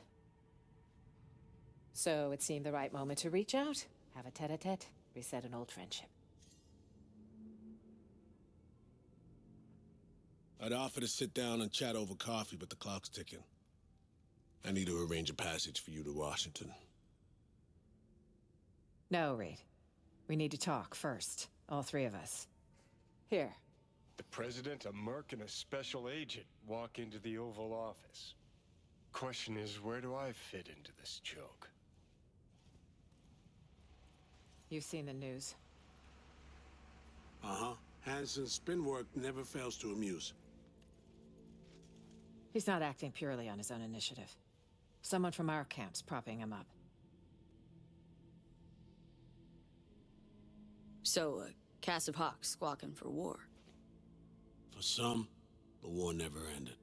So it seemed the right moment to reach out, have a tete-a-tete, reset an old friendship. I'd offer to sit down and chat over coffee, but the clock's ticking. I need to arrange a passage for you to Washington. No, Reed. We need to talk first, all three of us. Here. The president, a merc, and a special agent walk into the Oval Office. Question is, where do I fit into this joke? You've seen the news. Uh-huh. Hansen's spin work never fails to amuse. He's not acting purely on his own initiative. Someone from our camp's propping him up. So, a cast of hawks squawking for war. For some, the war never ended.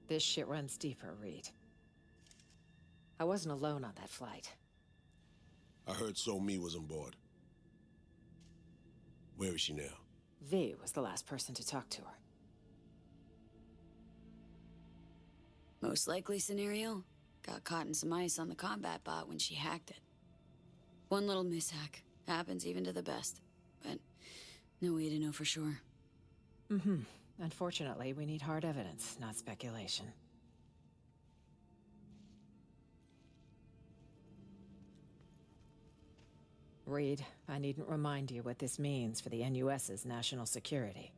This shit runs deeper, Reed. I wasn't alone on that flight. I heard So-Mi was on board. Where is she now? V was the last person to talk to her. Most likely scenario? Got caught in some ice on the combat bot when she hacked it. One little mishack. Happens even to the best. But no way to know for sure. Mm-hmm. Unfortunately, we need hard evidence, not speculation. Reed, I needn't remind you what this means for the NUS's national security.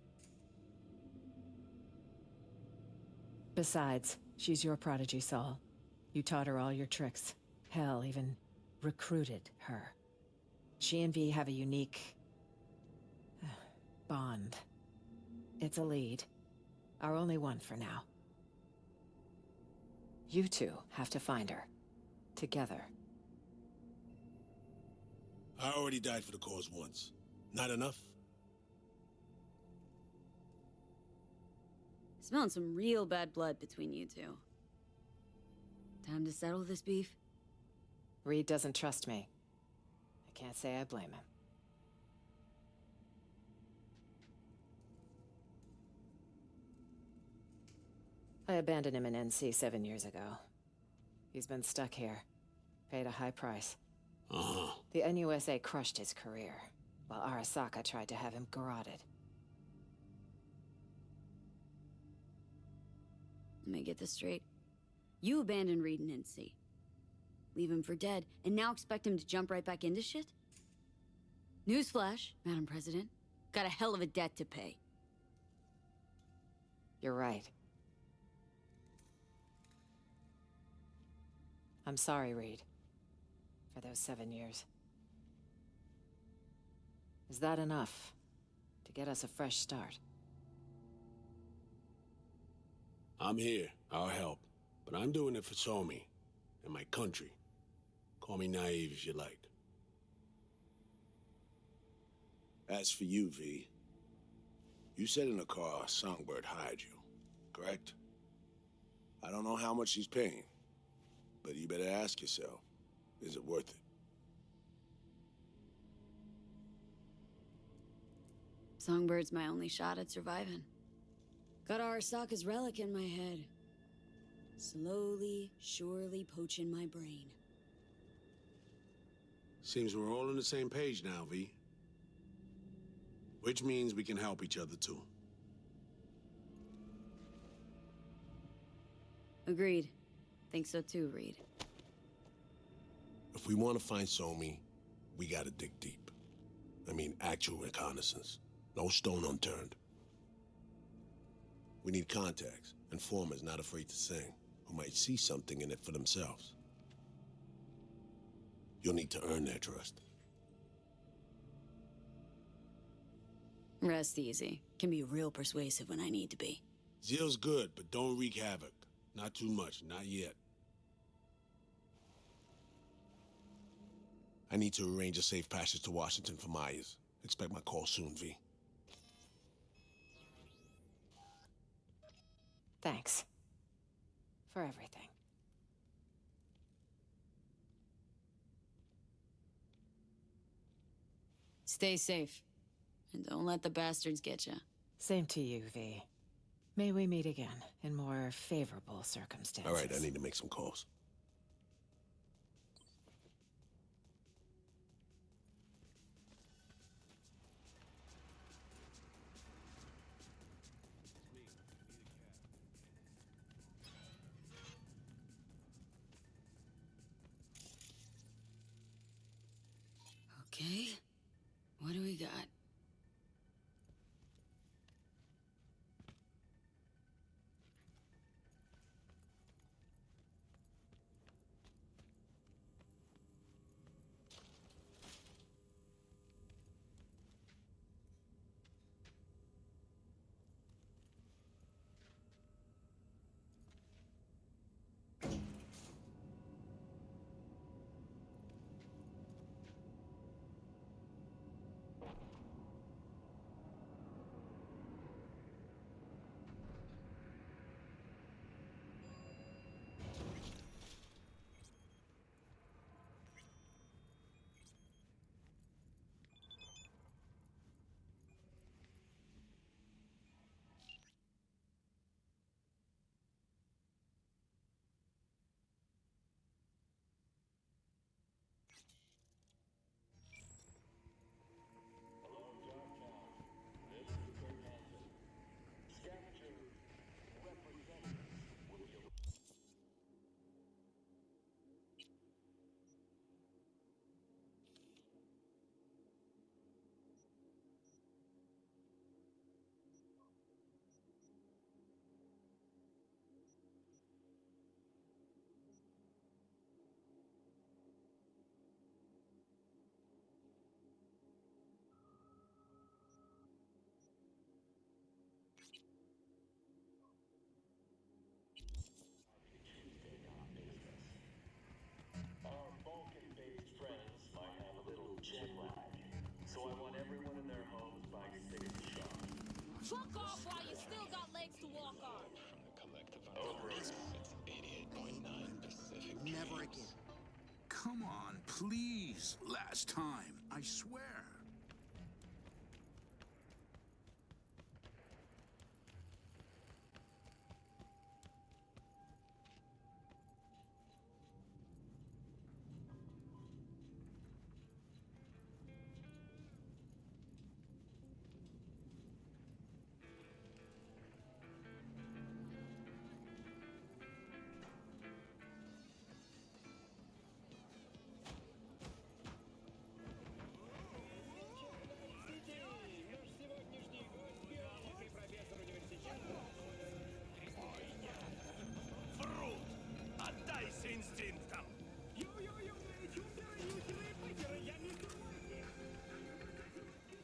Besides, she's your prodigy, Saul. You taught her all your tricks. Hell, even recruited her. She and V have a unique bond. It's a lead. Our only one for now. You two have to find her. Together. I already died for the cause once. Not enough? Smelling some real bad blood between you two. Time to settle this beef? Reed doesn't trust me. I can't say I blame him. I abandoned him in NC 7 years ago. He's been stuck here. Paid a high price. Uh-huh. The NUSA crushed his career, while Arasaka tried to have him garroted. Let me get this straight. You abandoned Reed in NC. Leave him for dead, and now expect him to jump right back into shit? Newsflash, Madam President. Got a hell of a debt to pay. You're right. I'm sorry, Reed. For those 7 years. Is that enough to get us a fresh start? I'm here. I'll help. But I'm doing it for So-Mi and my country. Call me naive if you like. As for you, V, you said in the car Songbird hired you, correct? I don't know how much she's paying, but you better ask yourself, is it worth it? Songbird's my only shot at surviving. Got Arasaka's relic in my head. Slowly, surely poaching my brain. Seems we're all on the same page now, V. Which means we can help each other, too. Agreed. Think so too, Reed. If we want to find So-Mi, we gotta dig deep. I mean, actual reconnaissance. No stone unturned. We need contacts, informers not afraid to sing, who might see something in it for themselves. You'll need to earn their trust. Rest easy. Can be real persuasive when I need to be. Zeal's good, but don't wreak havoc. Not too much, not yet. I need to arrange a safe passage to Washington for Myers. Expect my call soon, V. Thanks. For everything. Stay safe. And don't let the bastards get you. Same to you, V. May we meet again in more favorable circumstances. All right, I need to make some calls. Okay. What do we got? So I want everyone in their homes by 6 sharp. Fuck off while you still got legs to walk on. From the collective unconscious, it's 88.9 Pacific. Never again. Come on, please. Last time, I swear.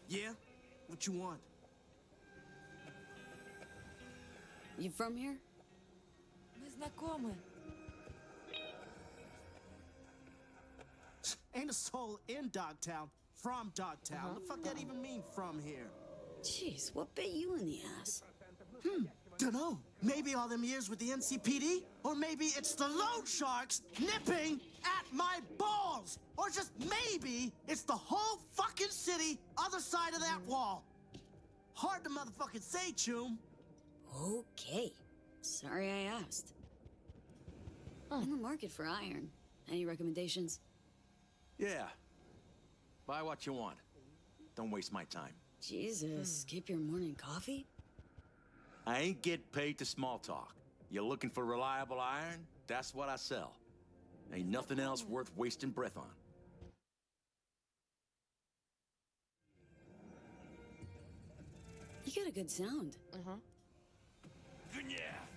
Yeah? What you want? You from here? Мы знакомы. Ain't a soul in Dogtown from Dogtown. The fuck that even mean from here? Jeez, what bit you in the ass? Dunno. Maybe all them years with the NCPD? Or maybe it's the loan sharks nipping at my balls! Or just maybe it's the whole fucking city other side of that wall. Hard to motherfucking say, Choom. Okay. Sorry I asked. In the market for iron. Any recommendations? Yeah. Buy what you want. Don't waste my time. Jesus, skip your morning coffee? I ain't get paid to small talk. You looking for reliable iron? That's what I sell. Ain't nothing else worth wasting breath on. You got a good sound. Гнев,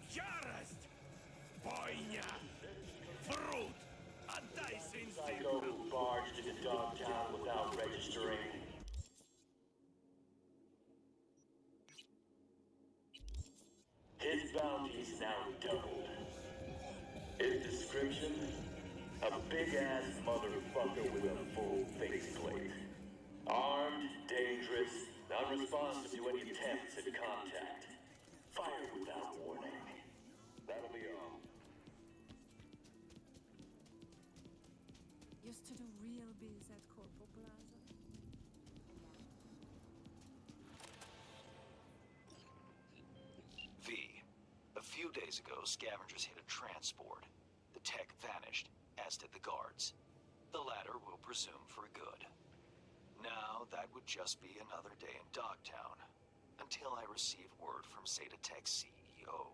ярость, бойня, фрут. Отдайся Psycho инстинктам. who barged into Dogtown without registering. His bounty's now doubled. His description? A big-ass motherfucker with a full faceplate. Armed, dangerous, non-responsive to any attempts at contact. Fire without warning. That'll be all. Used to do real biz at Corpo Plaza. days ago, scavengers hit a transport. The tech vanished, as did the guards. The latter we'll presume for good. Now, that would just be another day in Dogtown, until I receive word from Zeta Tech's CEO.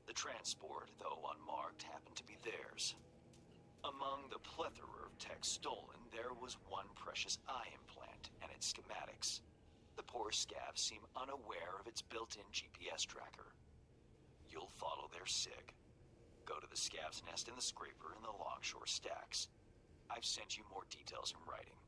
The transport, though unmarked, happened to be theirs. Among the plethora of tech stolen, there was one precious eye implant and its schematics. The poor scavs seem unaware of its built-in GPS tracker. You'll follow their SIG. Go to the scav's nest in the scraper in the Longshore Stacks. I've sent you more details in writing.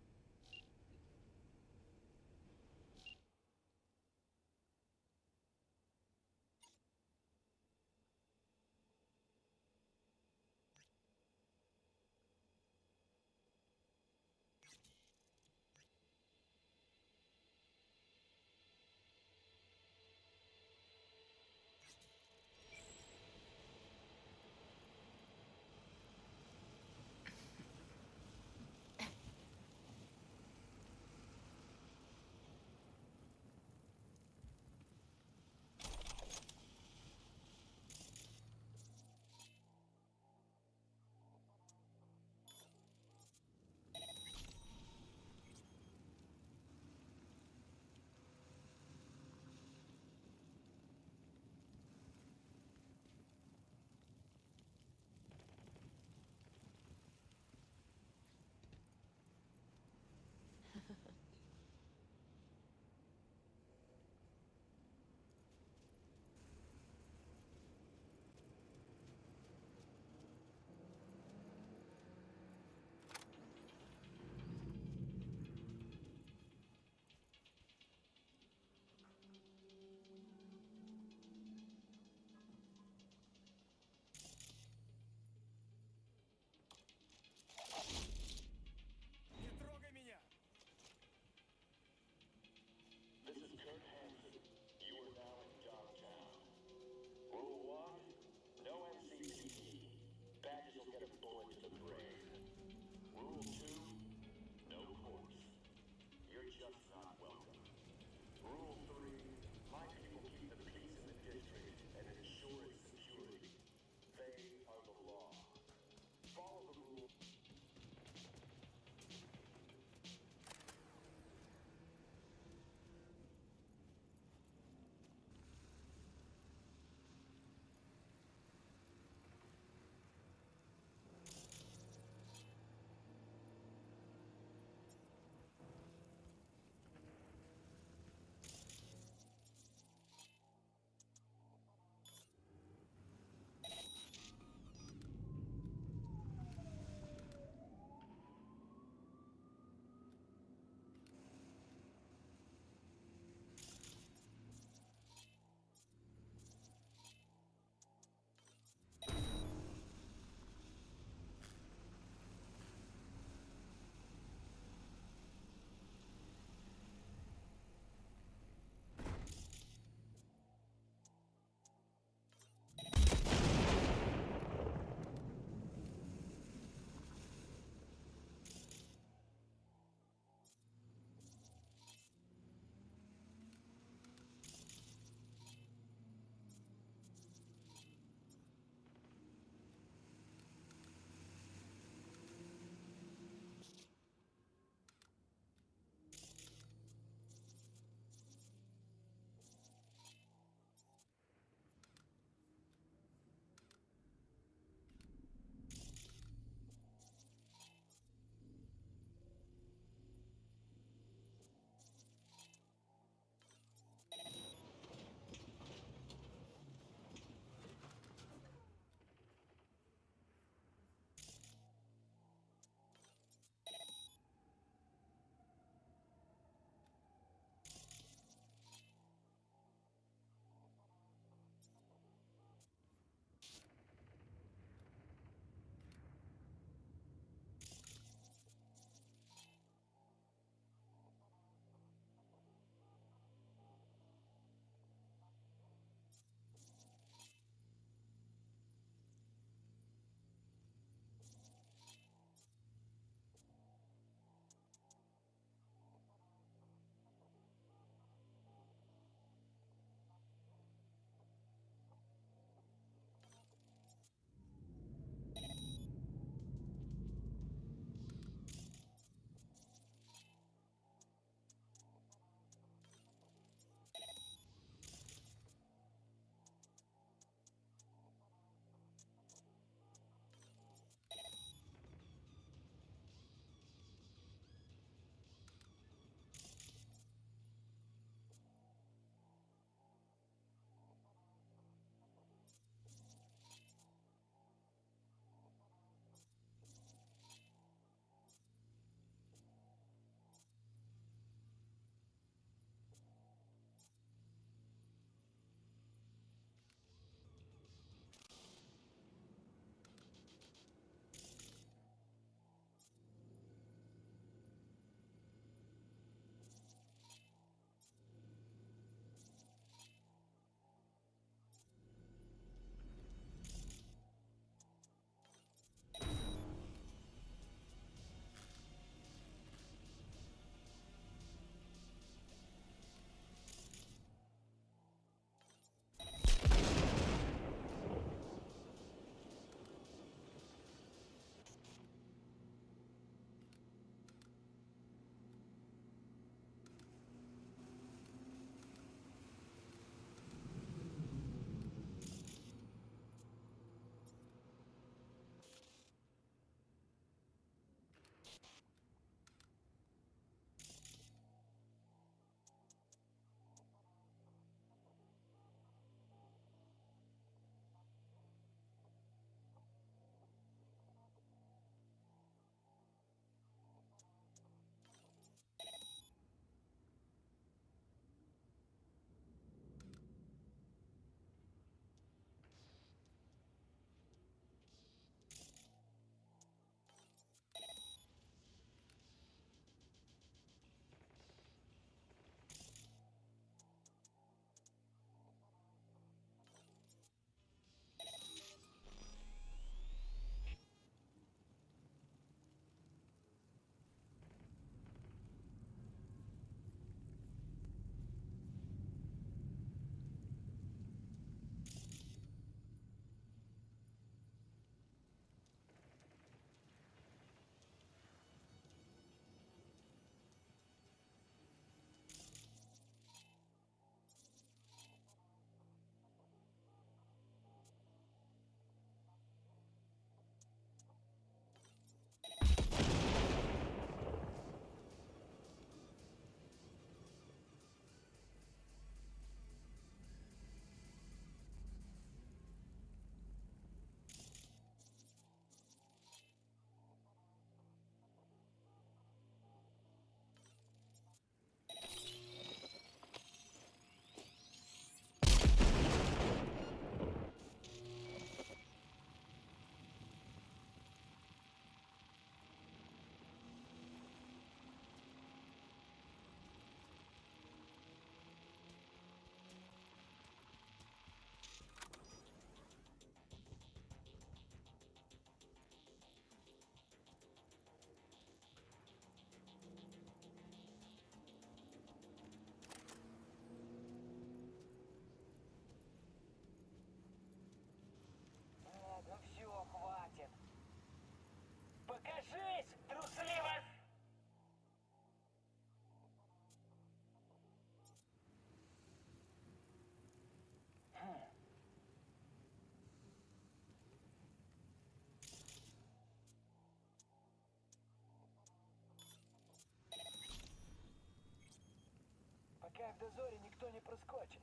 дозоре никто не проскочит.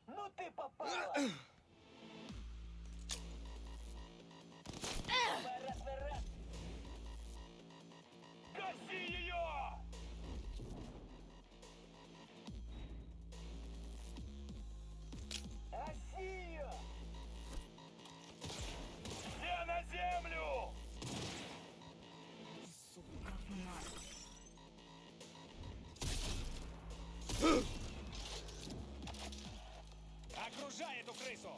Ну ты попала! Раз. Гаси ее! Гаси ее! Все на землю! Сука, мать. Окружай эту крысу!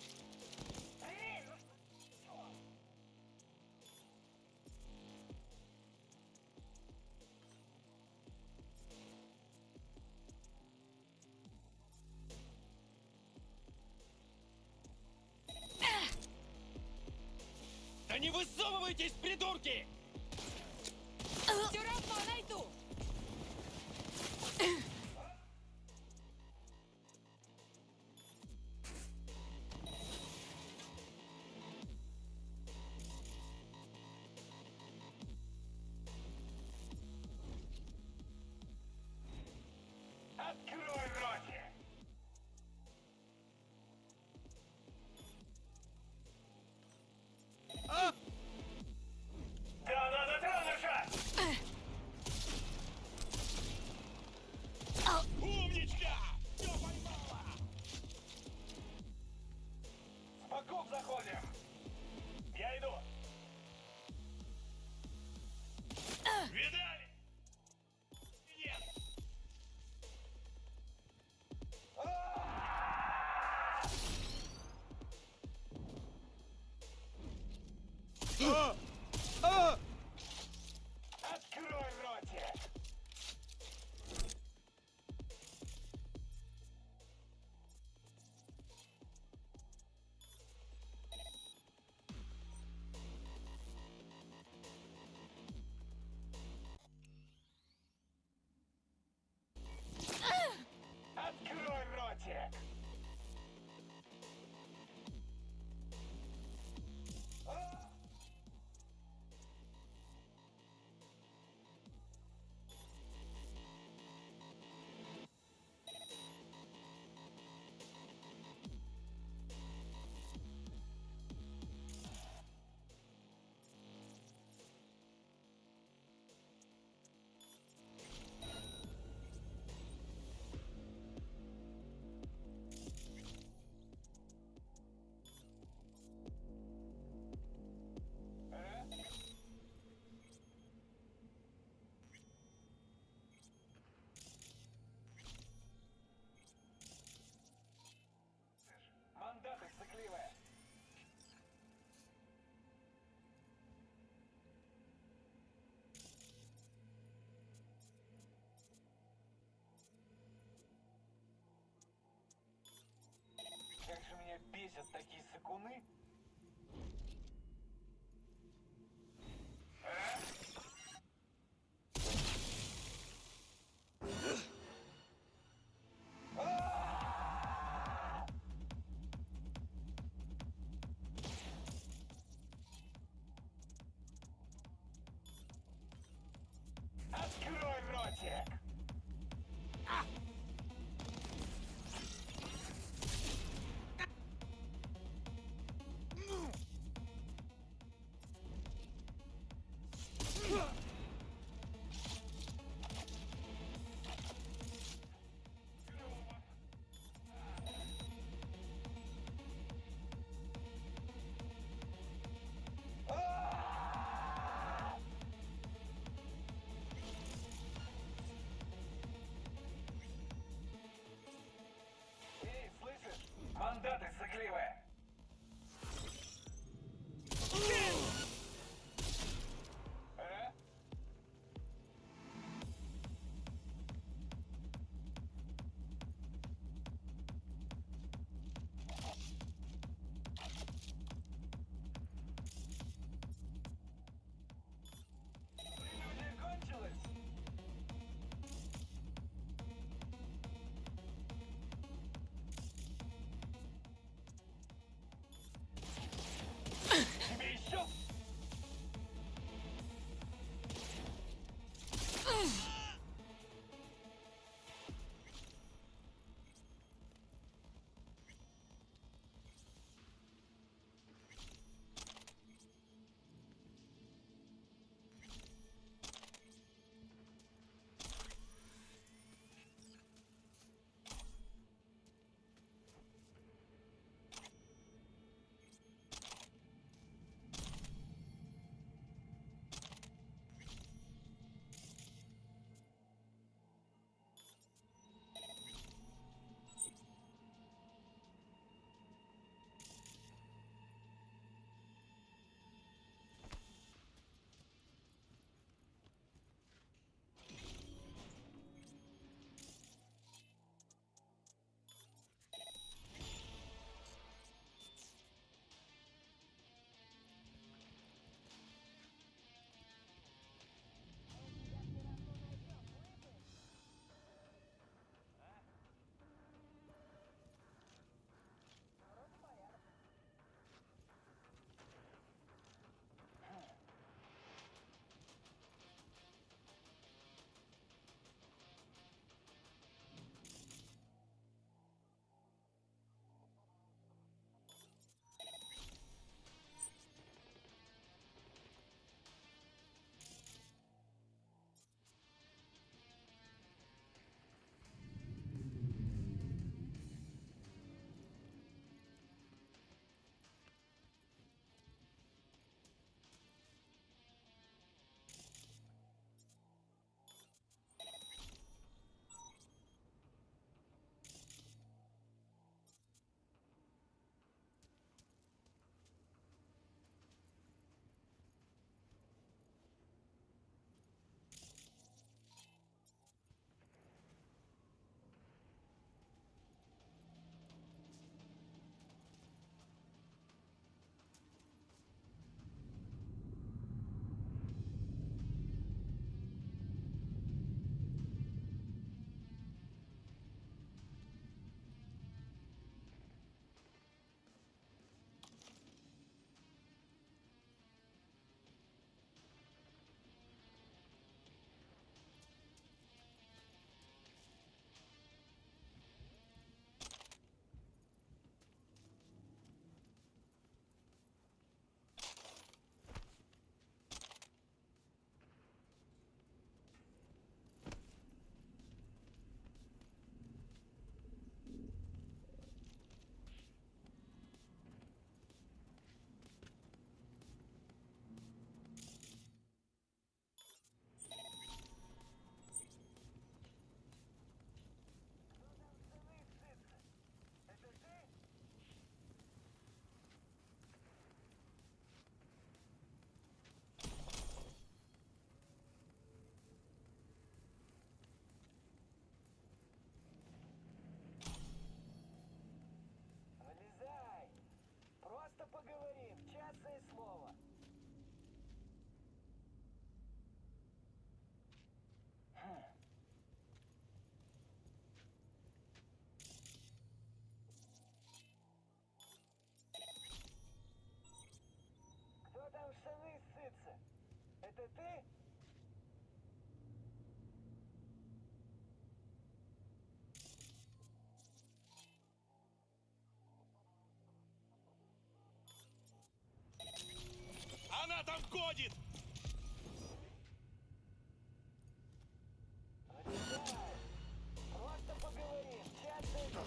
Да не высовывайтесь, придурки! Все равно найду! Открой ротик! Да, нажать! Умничка! Все поймала! С боков заходим! Я иду! Видали? Нет! Открой ротик! Открой ротик! Мандаты сыкливые! Как же меня бесят такие сыкуны! Открой ротик! Эй, слышишь? Мандаты сыкливые! Прелюдия кончилась! происходит? Просто поговорим, честно.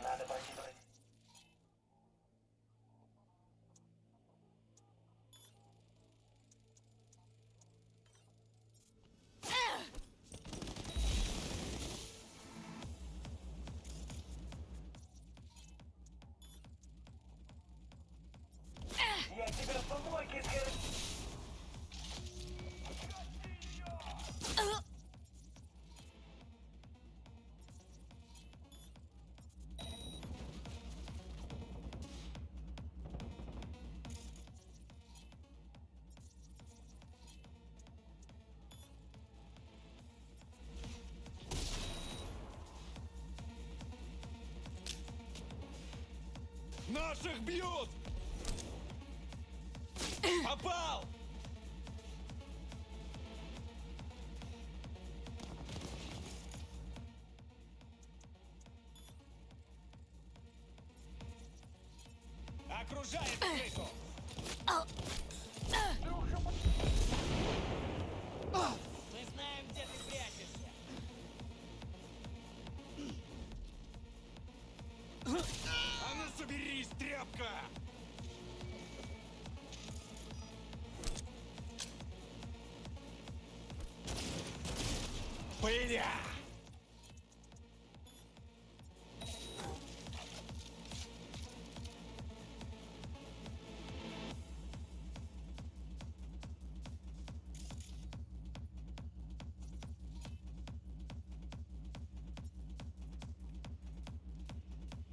Надо посчитать. Я тебя в помойке скажу. Наших бьют! Попал! Окружает крысу! Мы знаем, где ты прячешься. А ну соберись, тряпка! Пыля!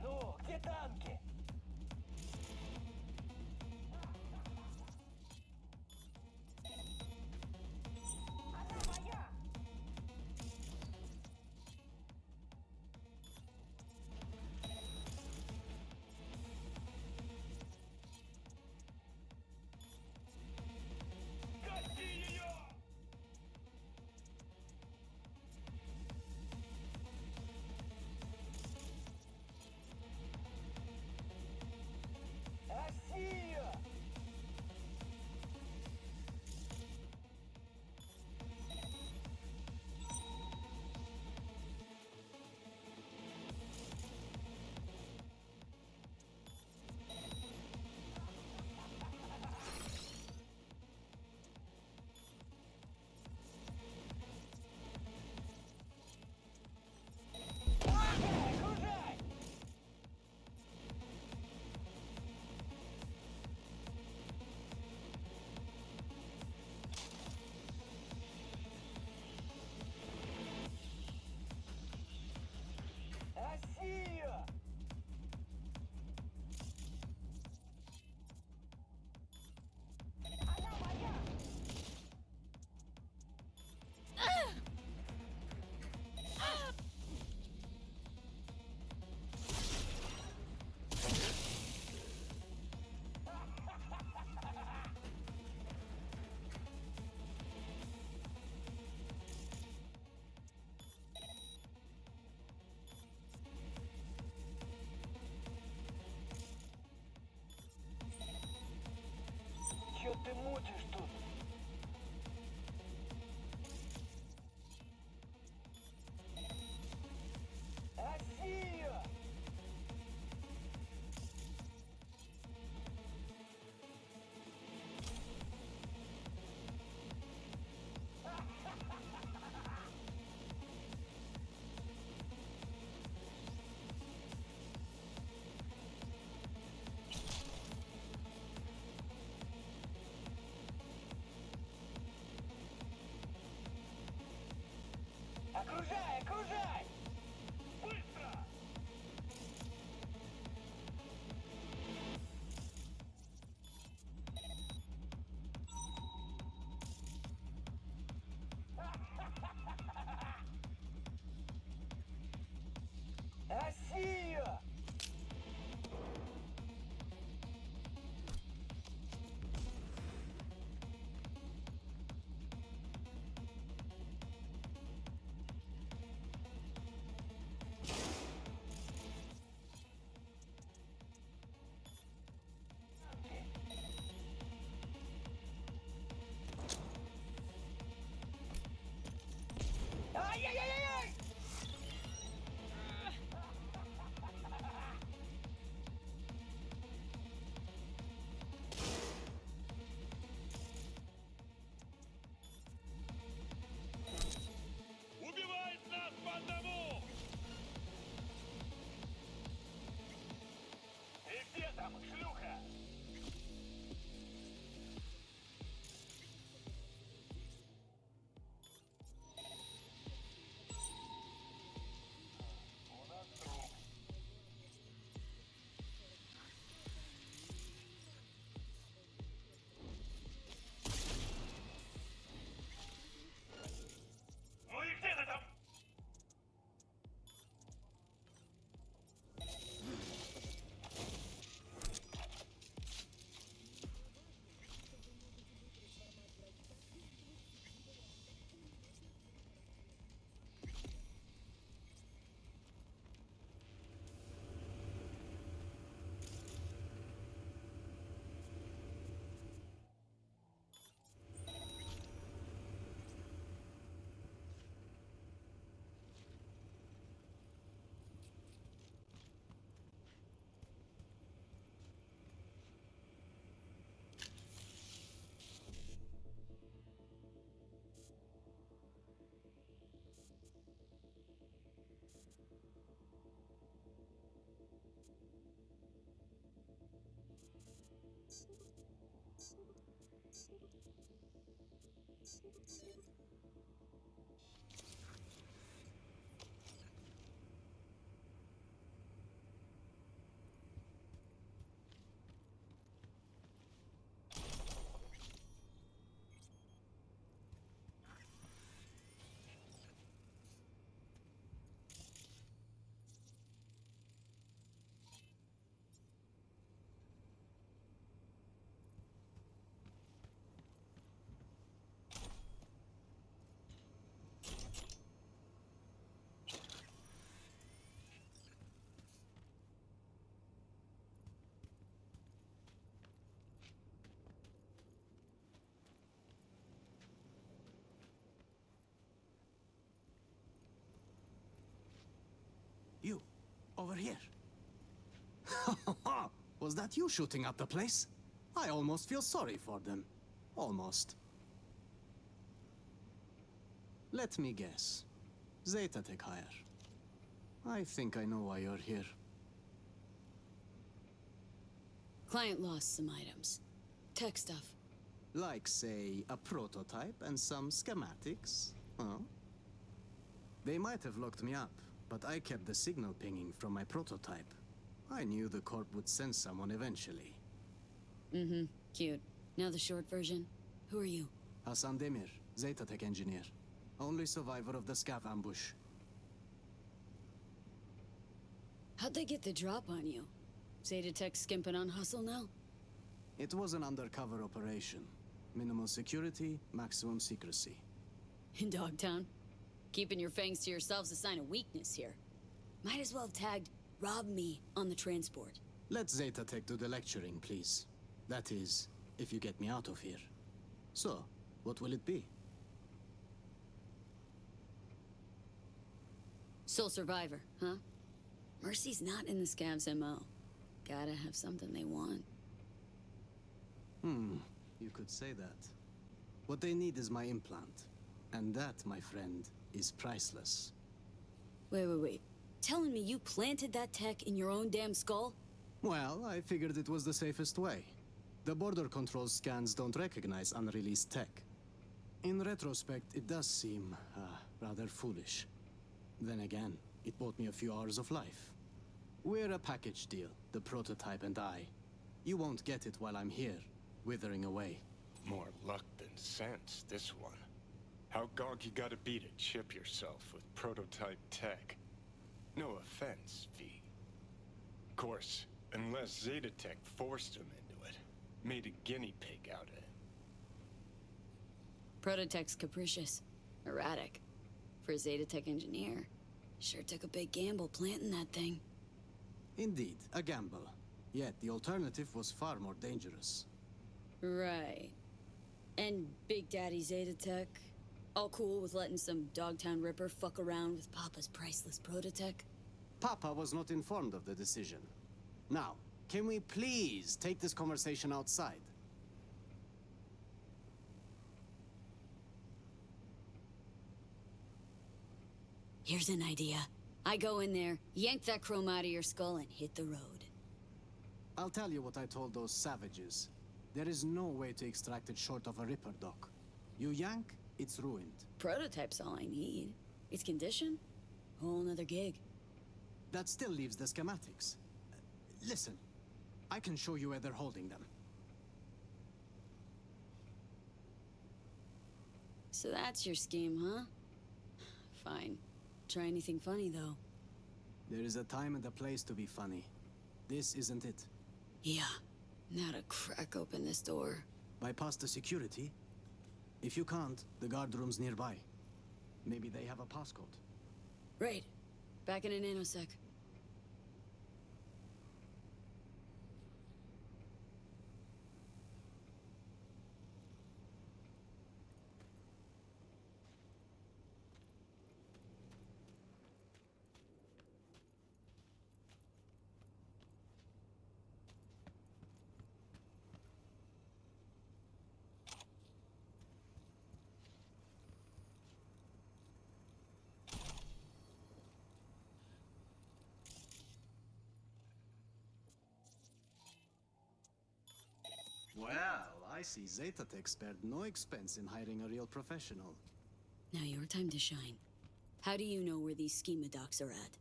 Ну, где танки? Она моя! Гаси ее! Россия! Окружай! Россия! Она моя! ты мутишь тут? Россия! Окружай, окружай! Быстро! Россия! Ай-яй-яй-яй! Убивает нас по одному! Ты где там, шлюха? У нас труп. Ну и где ты там? You, over here. Was that you shooting up the place? I almost feel sorry for them. Almost. Let me guess. Zeta Tech hire. I think I know why you're here. Client lost some items. Tech stuff. Like, say, a prototype and some schematics, huh? They might have locked me up, but I kept the signal pinging from my prototype. I knew the Corp would send someone eventually. Mm-hmm. Cute. Now the short version. Who are you? Hassan Demir, Zeta Tech engineer. Only survivor of the scav ambush. How'd they get the drop on you? Zeta Tech skimping on hustle now? It was an undercover operation. Minimal security, maximum secrecy. In Dogtown? Keeping your fangs to yourselves a sign of weakness here. Might as well have tagged "Rob me" on the transport. Let Zeta Tech do the lecturing, please. That is, if you get me out of here. So, what will it be? Sole survivor, huh? Mercy's not in the scavs' MO. Gotta have something they want. You could say that. What they need is my implant. And that, my friend, is priceless. Wait. Telling me you planted that tech in your own damn skull? Well, I figured it was the safest way. The border control scans don't recognize unreleased tech. In retrospect, it does seem, rather foolish. Then again, it bought me a few hours of life. We're a package deal, the prototype and I. You won't get it while I'm here, withering away. More luck than sense, this one. How gog you gotta be to chip yourself with prototype tech? No offense, V. Of course, unless Zetatech forced him into it. Made a guinea pig out of it. Prototech's capricious, erratic. For a Zetatech engineer, sure took a big gamble planting that thing. Indeed, a gamble. Yet the alternative was far more dangerous. Right. And Big Daddy Zetatech, all cool with letting some Dogtown Ripper fuck around with Papa's priceless prototech? Papa was not informed of the decision. Now, can we please take this conversation outside? Here's an idea. I go in there, yank that chrome out of your skull, and hit the road. I'll tell you what I told those savages. There is no way to extract it short of a Ripper, Doc. You yank, it's ruined. Prototype's all I need. Its condition? Whole nother gig. That still leaves the schematics. Listen, I can show you where they're holding them. So that's your scheme, huh? Fine. Try anything funny, though. There is a time and a place to be funny. This isn't it. Yeah. Now to crack open this door. Bypass the security? If you can't, the guard room's nearby. Maybe they have a passcode. Right. Back in a nanosec. Well, I see Zetatech spared no expense in hiring a real professional. Now your time to shine. How do you know where these schema docs are at?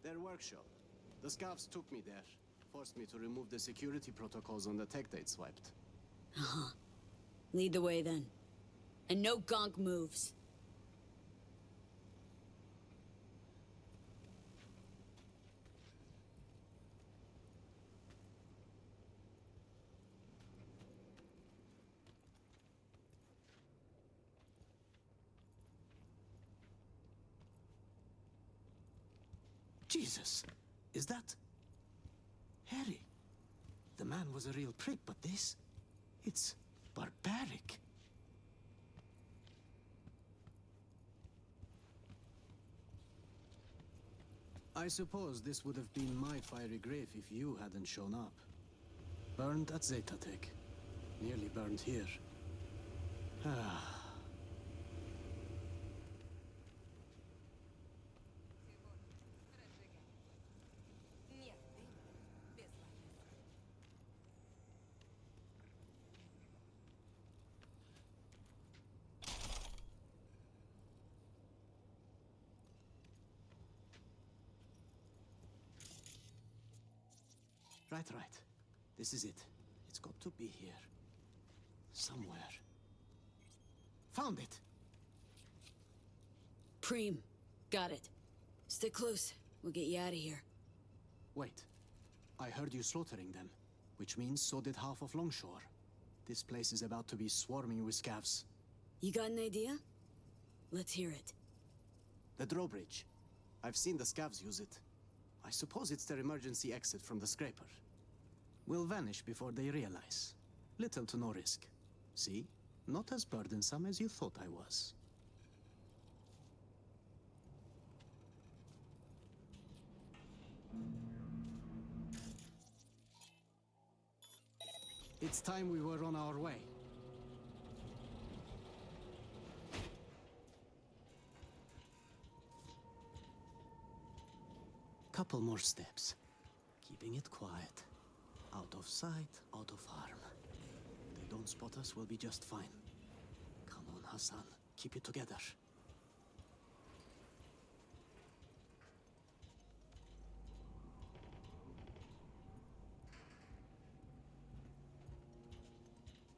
Their workshop. The scavs took me there. Forced me to remove the security protocols on the tech they'd swiped. Uh-huh. Lead the way, then. And no gonk moves. Jesus! Is that... Harry? The man was a real prick, but this... It's barbaric. I suppose this would have been my fiery grave if you hadn't shown up. Burned at Zetatech. Nearly burned here. Ah... Right. This is it. It's got to be here. Somewhere. Found it! Preem. Got it. Stick close. We'll get you out of here. Wait. I heard you slaughtering them, which means so did half of Longshore. This place is about to be swarming with scavs. You got an idea? Let's hear it. The drawbridge. I've seen the scavs use it. I suppose it's their emergency exit from the scraper. We'll vanish before they realize. Little to no risk. See? Not as burdensome as you thought I was. It's time we were on our way. Couple more steps. Keeping it quiet. Out of sight, out of harm. They don't spot us, we'll be just fine. Come on, Hassan. Keep it together.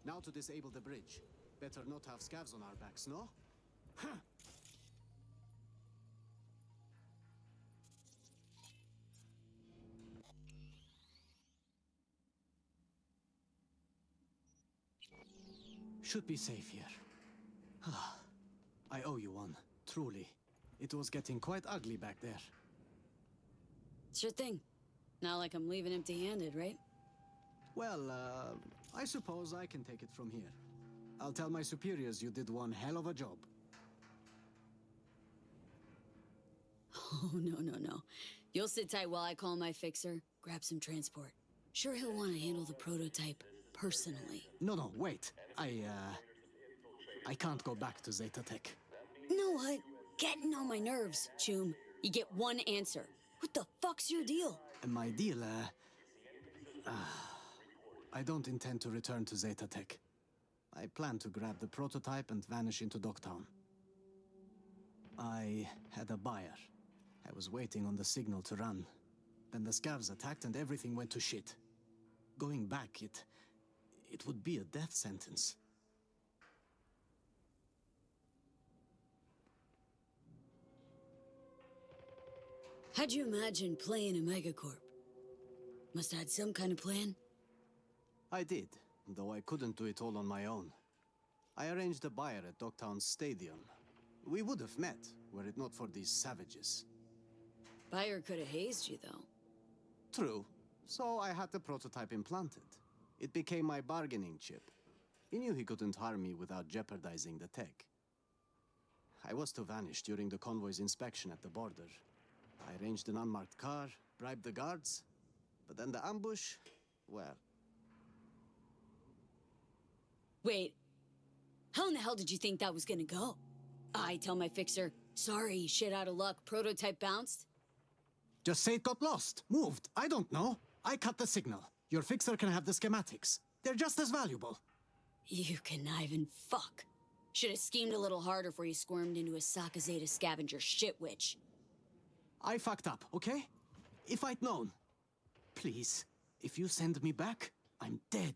Now to disable the bridge. Better not have scavs on our backs, no? Should be safe here. I owe you one, truly. It was getting quite ugly back there. Sure thing. Not like I'm leaving empty-handed, right? Well, I suppose I can take it from here. I'll tell my superiors you did one hell of a job. Oh, no. You'll sit tight while I call my fixer, grab some transport. Sure he'll want to handle the prototype personally. No, wait. I can't go back to Zeta Tech. You know what? Getting on my nerves, Choom. You get one answer. What the fuck's your deal? My deal, I don't intend to return to Zeta Tech. I plan to grab the prototype and vanish into Dogtown. I had a buyer. I was waiting on the signal to run. Then the scavs attacked and everything went to shit. Going back, it would be a death sentence. How'd you imagine playing a megacorp? Must have had some kind of plan? I did, though I couldn't do it all on my own. I arranged a buyer at Dogtown's stadium. We would have met, were it not for these savages. Buyer could have hazed you, though. True. So I had the prototype implanted. It became my bargaining chip. He knew he couldn't harm me without jeopardizing the tech. I was to vanish during the convoy's inspection at the border. I arranged an unmarked car, bribed the guards, but then the ambush, well... Wait, how in the hell did you think that was gonna go? I tell my fixer, sorry, shit out of luck, prototype bounced? Just say it got lost, moved, I don't know. I cut the signal. Your fixer can have the schematics. They're just as valuable. You conniving fuck. Should have schemed a little harder before you squirmed into a Saka Zeta scavenger shit witch. I fucked up, okay? If I'd known. Please, if you send me back, I'm dead.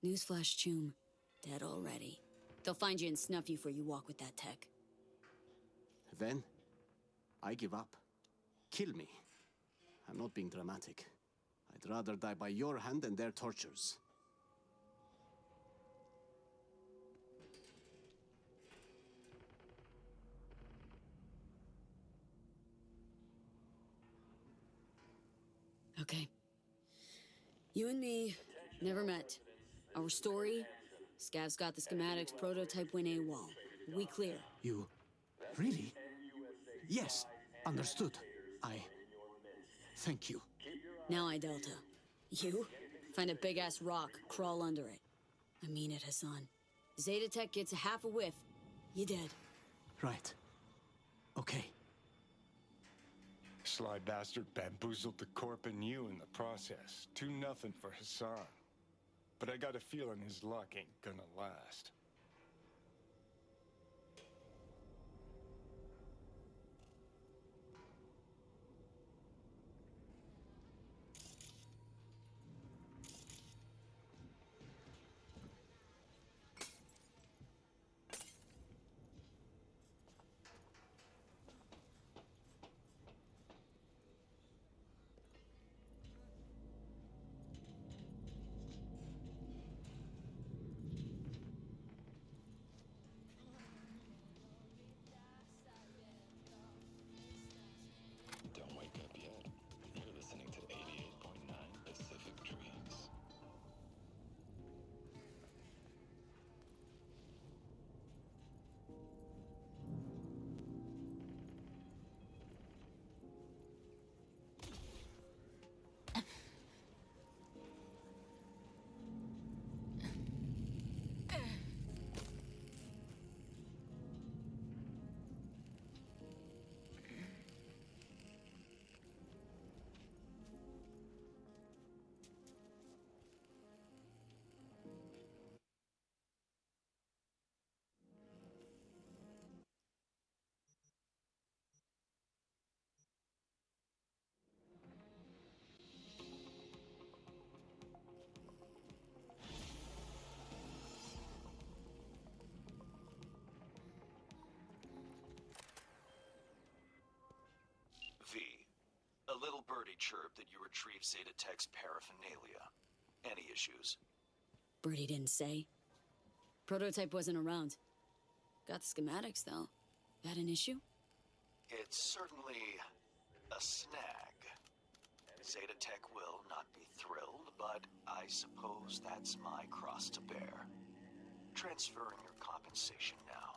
Newsflash, Choom. Dead already. They'll find you and snuff you before you walk with that tech. Then, I give up. Kill me. I'm not being dramatic. I'd rather die by your hand than their tortures. Okay. You and me never met. Our story, Scav's got the schematics, prototype went AWOL. We clear. You... really? Yes, understood. Thank you. Now I Delta. You? Find a big-ass rock, crawl under it. I mean it, Hassan. Zeta Tech gets a half a whiff, you dead. Right. Okay. Sly bastard bamboozled the corp and you in the process. 2-0 for Hassan. But I got a feeling his luck ain't gonna last. chirp that you retrieve Zeta Tech's paraphernalia. Any issues? Birdie didn't say. Prototype wasn't around. Got the schematics, though. That an issue? It's certainly a snag. Zeta Tech will not be thrilled, but I suppose that's my cross to bear. Transferring your compensation now.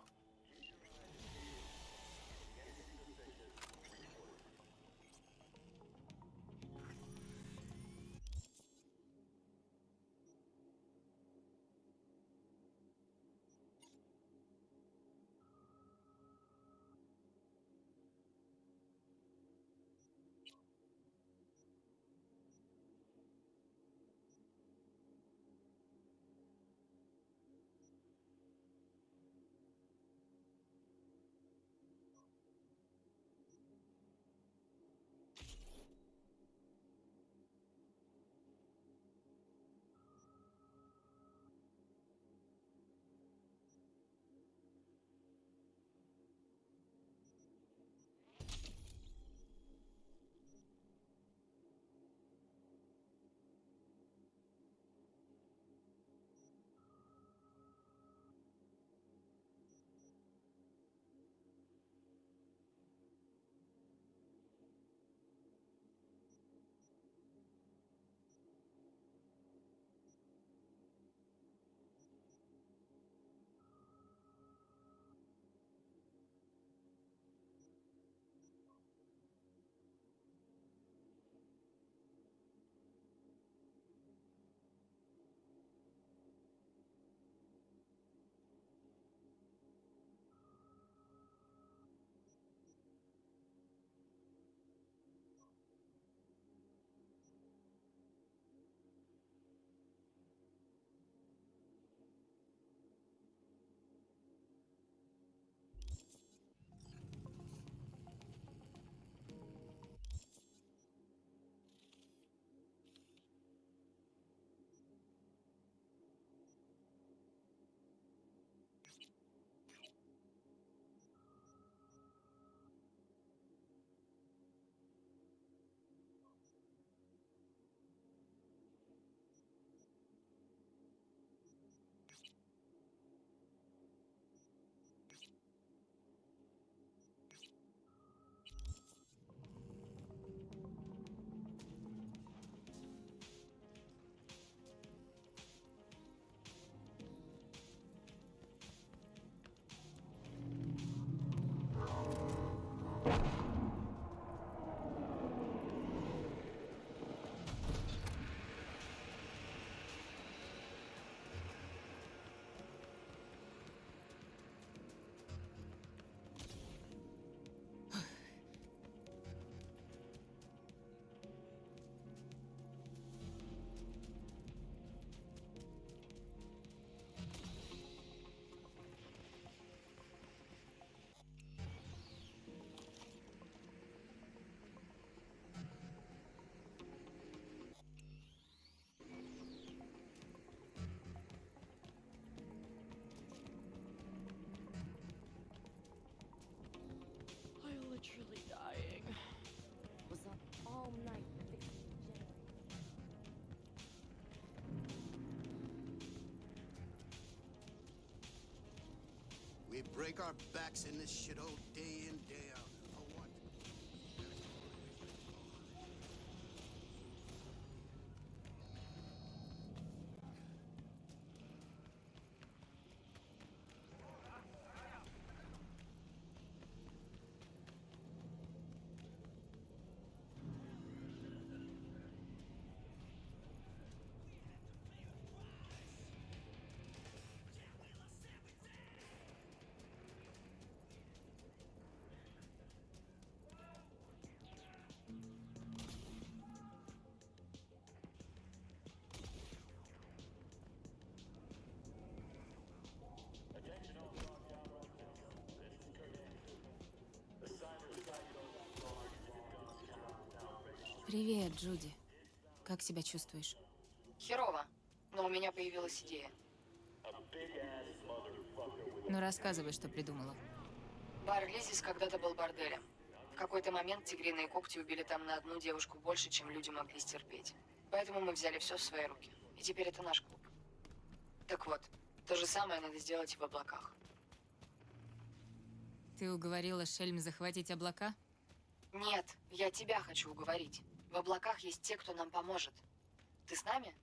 Literally dying. Was up all night fixing the generator. We break our backs in this shithole day in, day out. For what? Привет, Джуди. Как себя чувствуешь? Херово, но у меня появилась идея. Ну, рассказывай, что придумала. Бар Лизис когда-то был борделем. В какой-то момент тигриные когти убили там на одну девушку больше, чем люди могли стерпеть. Поэтому мы взяли все в свои руки. И теперь это наш клуб. Так вот, то же самое надо сделать и в облаках. Ты уговорила Шельм захватить облака? Нет, я тебя хочу уговорить. В облаках есть те, кто нам поможет. Ты с нами?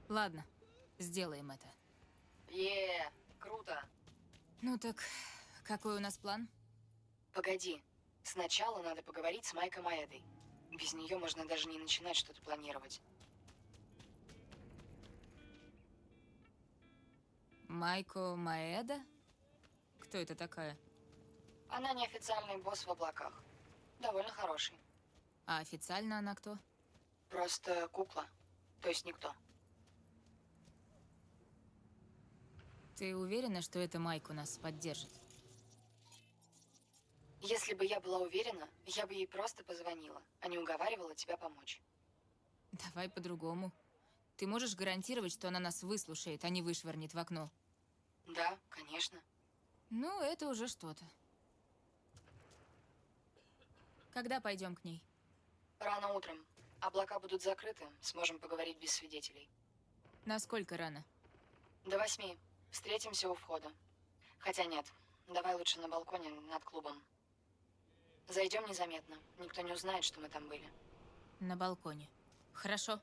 Ладно, сделаем это. Круто. Ну так, какой у нас план? Погоди. Сначала надо поговорить с Майком Маэдой. Без нее можно даже не начинать что-то планировать. Майко Маэда? Кто это такая? Она неофициальный босс в облаках. Довольно хороший. А официально она кто? Просто кукла. То есть никто. Ты уверена, что эта Майку нас поддержит? Если бы я была уверена, я бы ей просто позвонила, а не уговаривала тебя помочь. Давай по-другому. Ты можешь гарантировать, что она нас выслушает, а не вышвырнет в окно? Да, конечно. Ну, это уже что-то. Когда пойдем к ней? Рано утром. Облака будут закрыты, сможем поговорить без свидетелей. Насколько рано? До 8. Встретимся у входа. Хотя нет, давай лучше на балконе над клубом. Зайдем незаметно. Никто не узнает, что мы там были. На балконе. Хорошо.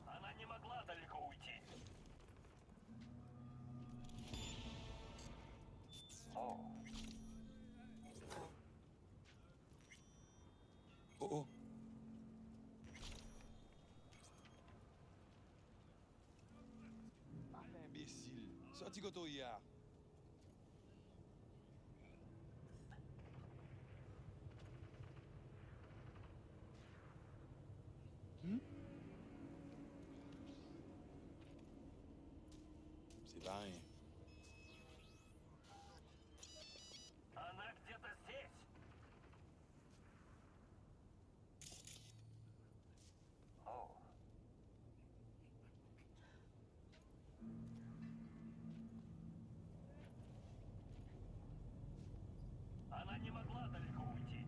Она не могла далеко уйти. О. О-о. Ah, l'imbécile. Sorti goto hier. C'est bien. Она где-то здесь. О. Она не могла далеко уйти.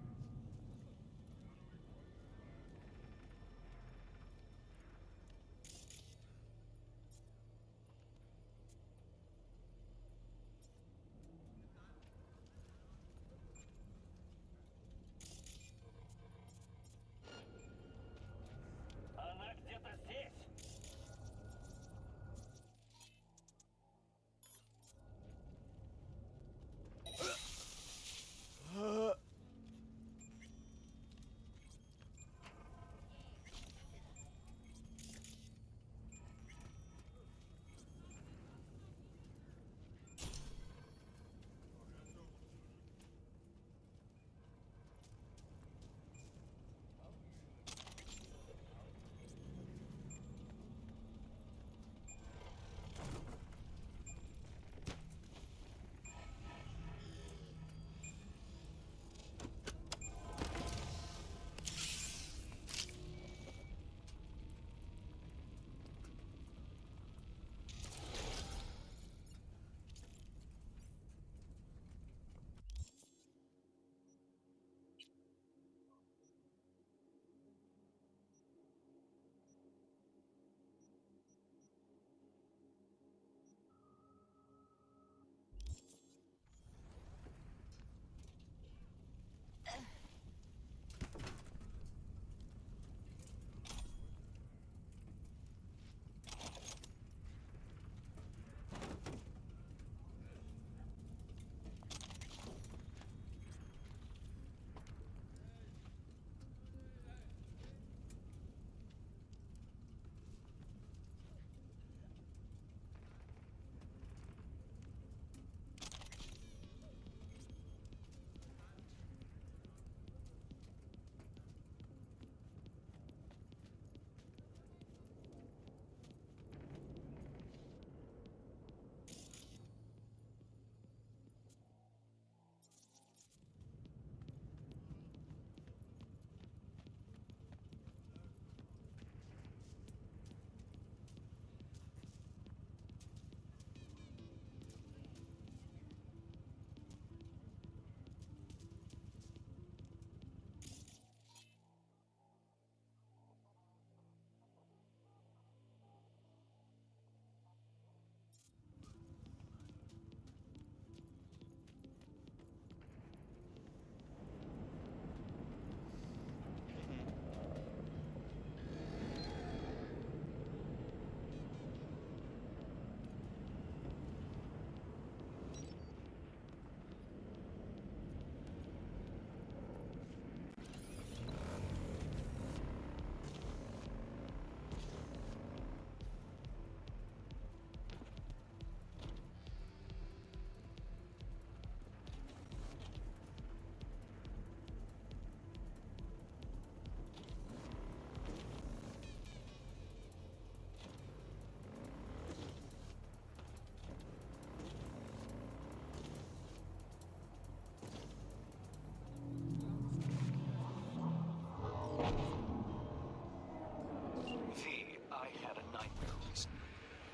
V, I had a nightmare recently.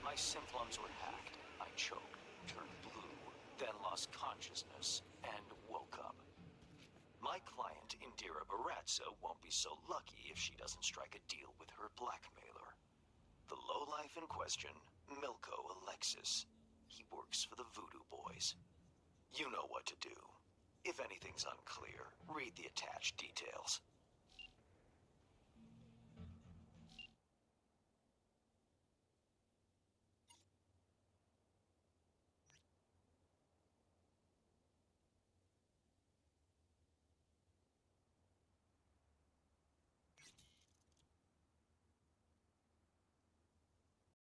My synflums were hacked. I choked, turned blue, then lost consciousness, and woke up. My client, Indira Baratza, won't be so lucky if she doesn't strike a deal with her blackmailer. The lowlife in question, Milko Alexis. He works for the Voodoo Boys. You know what to do. If anything's unclear, read the attached details.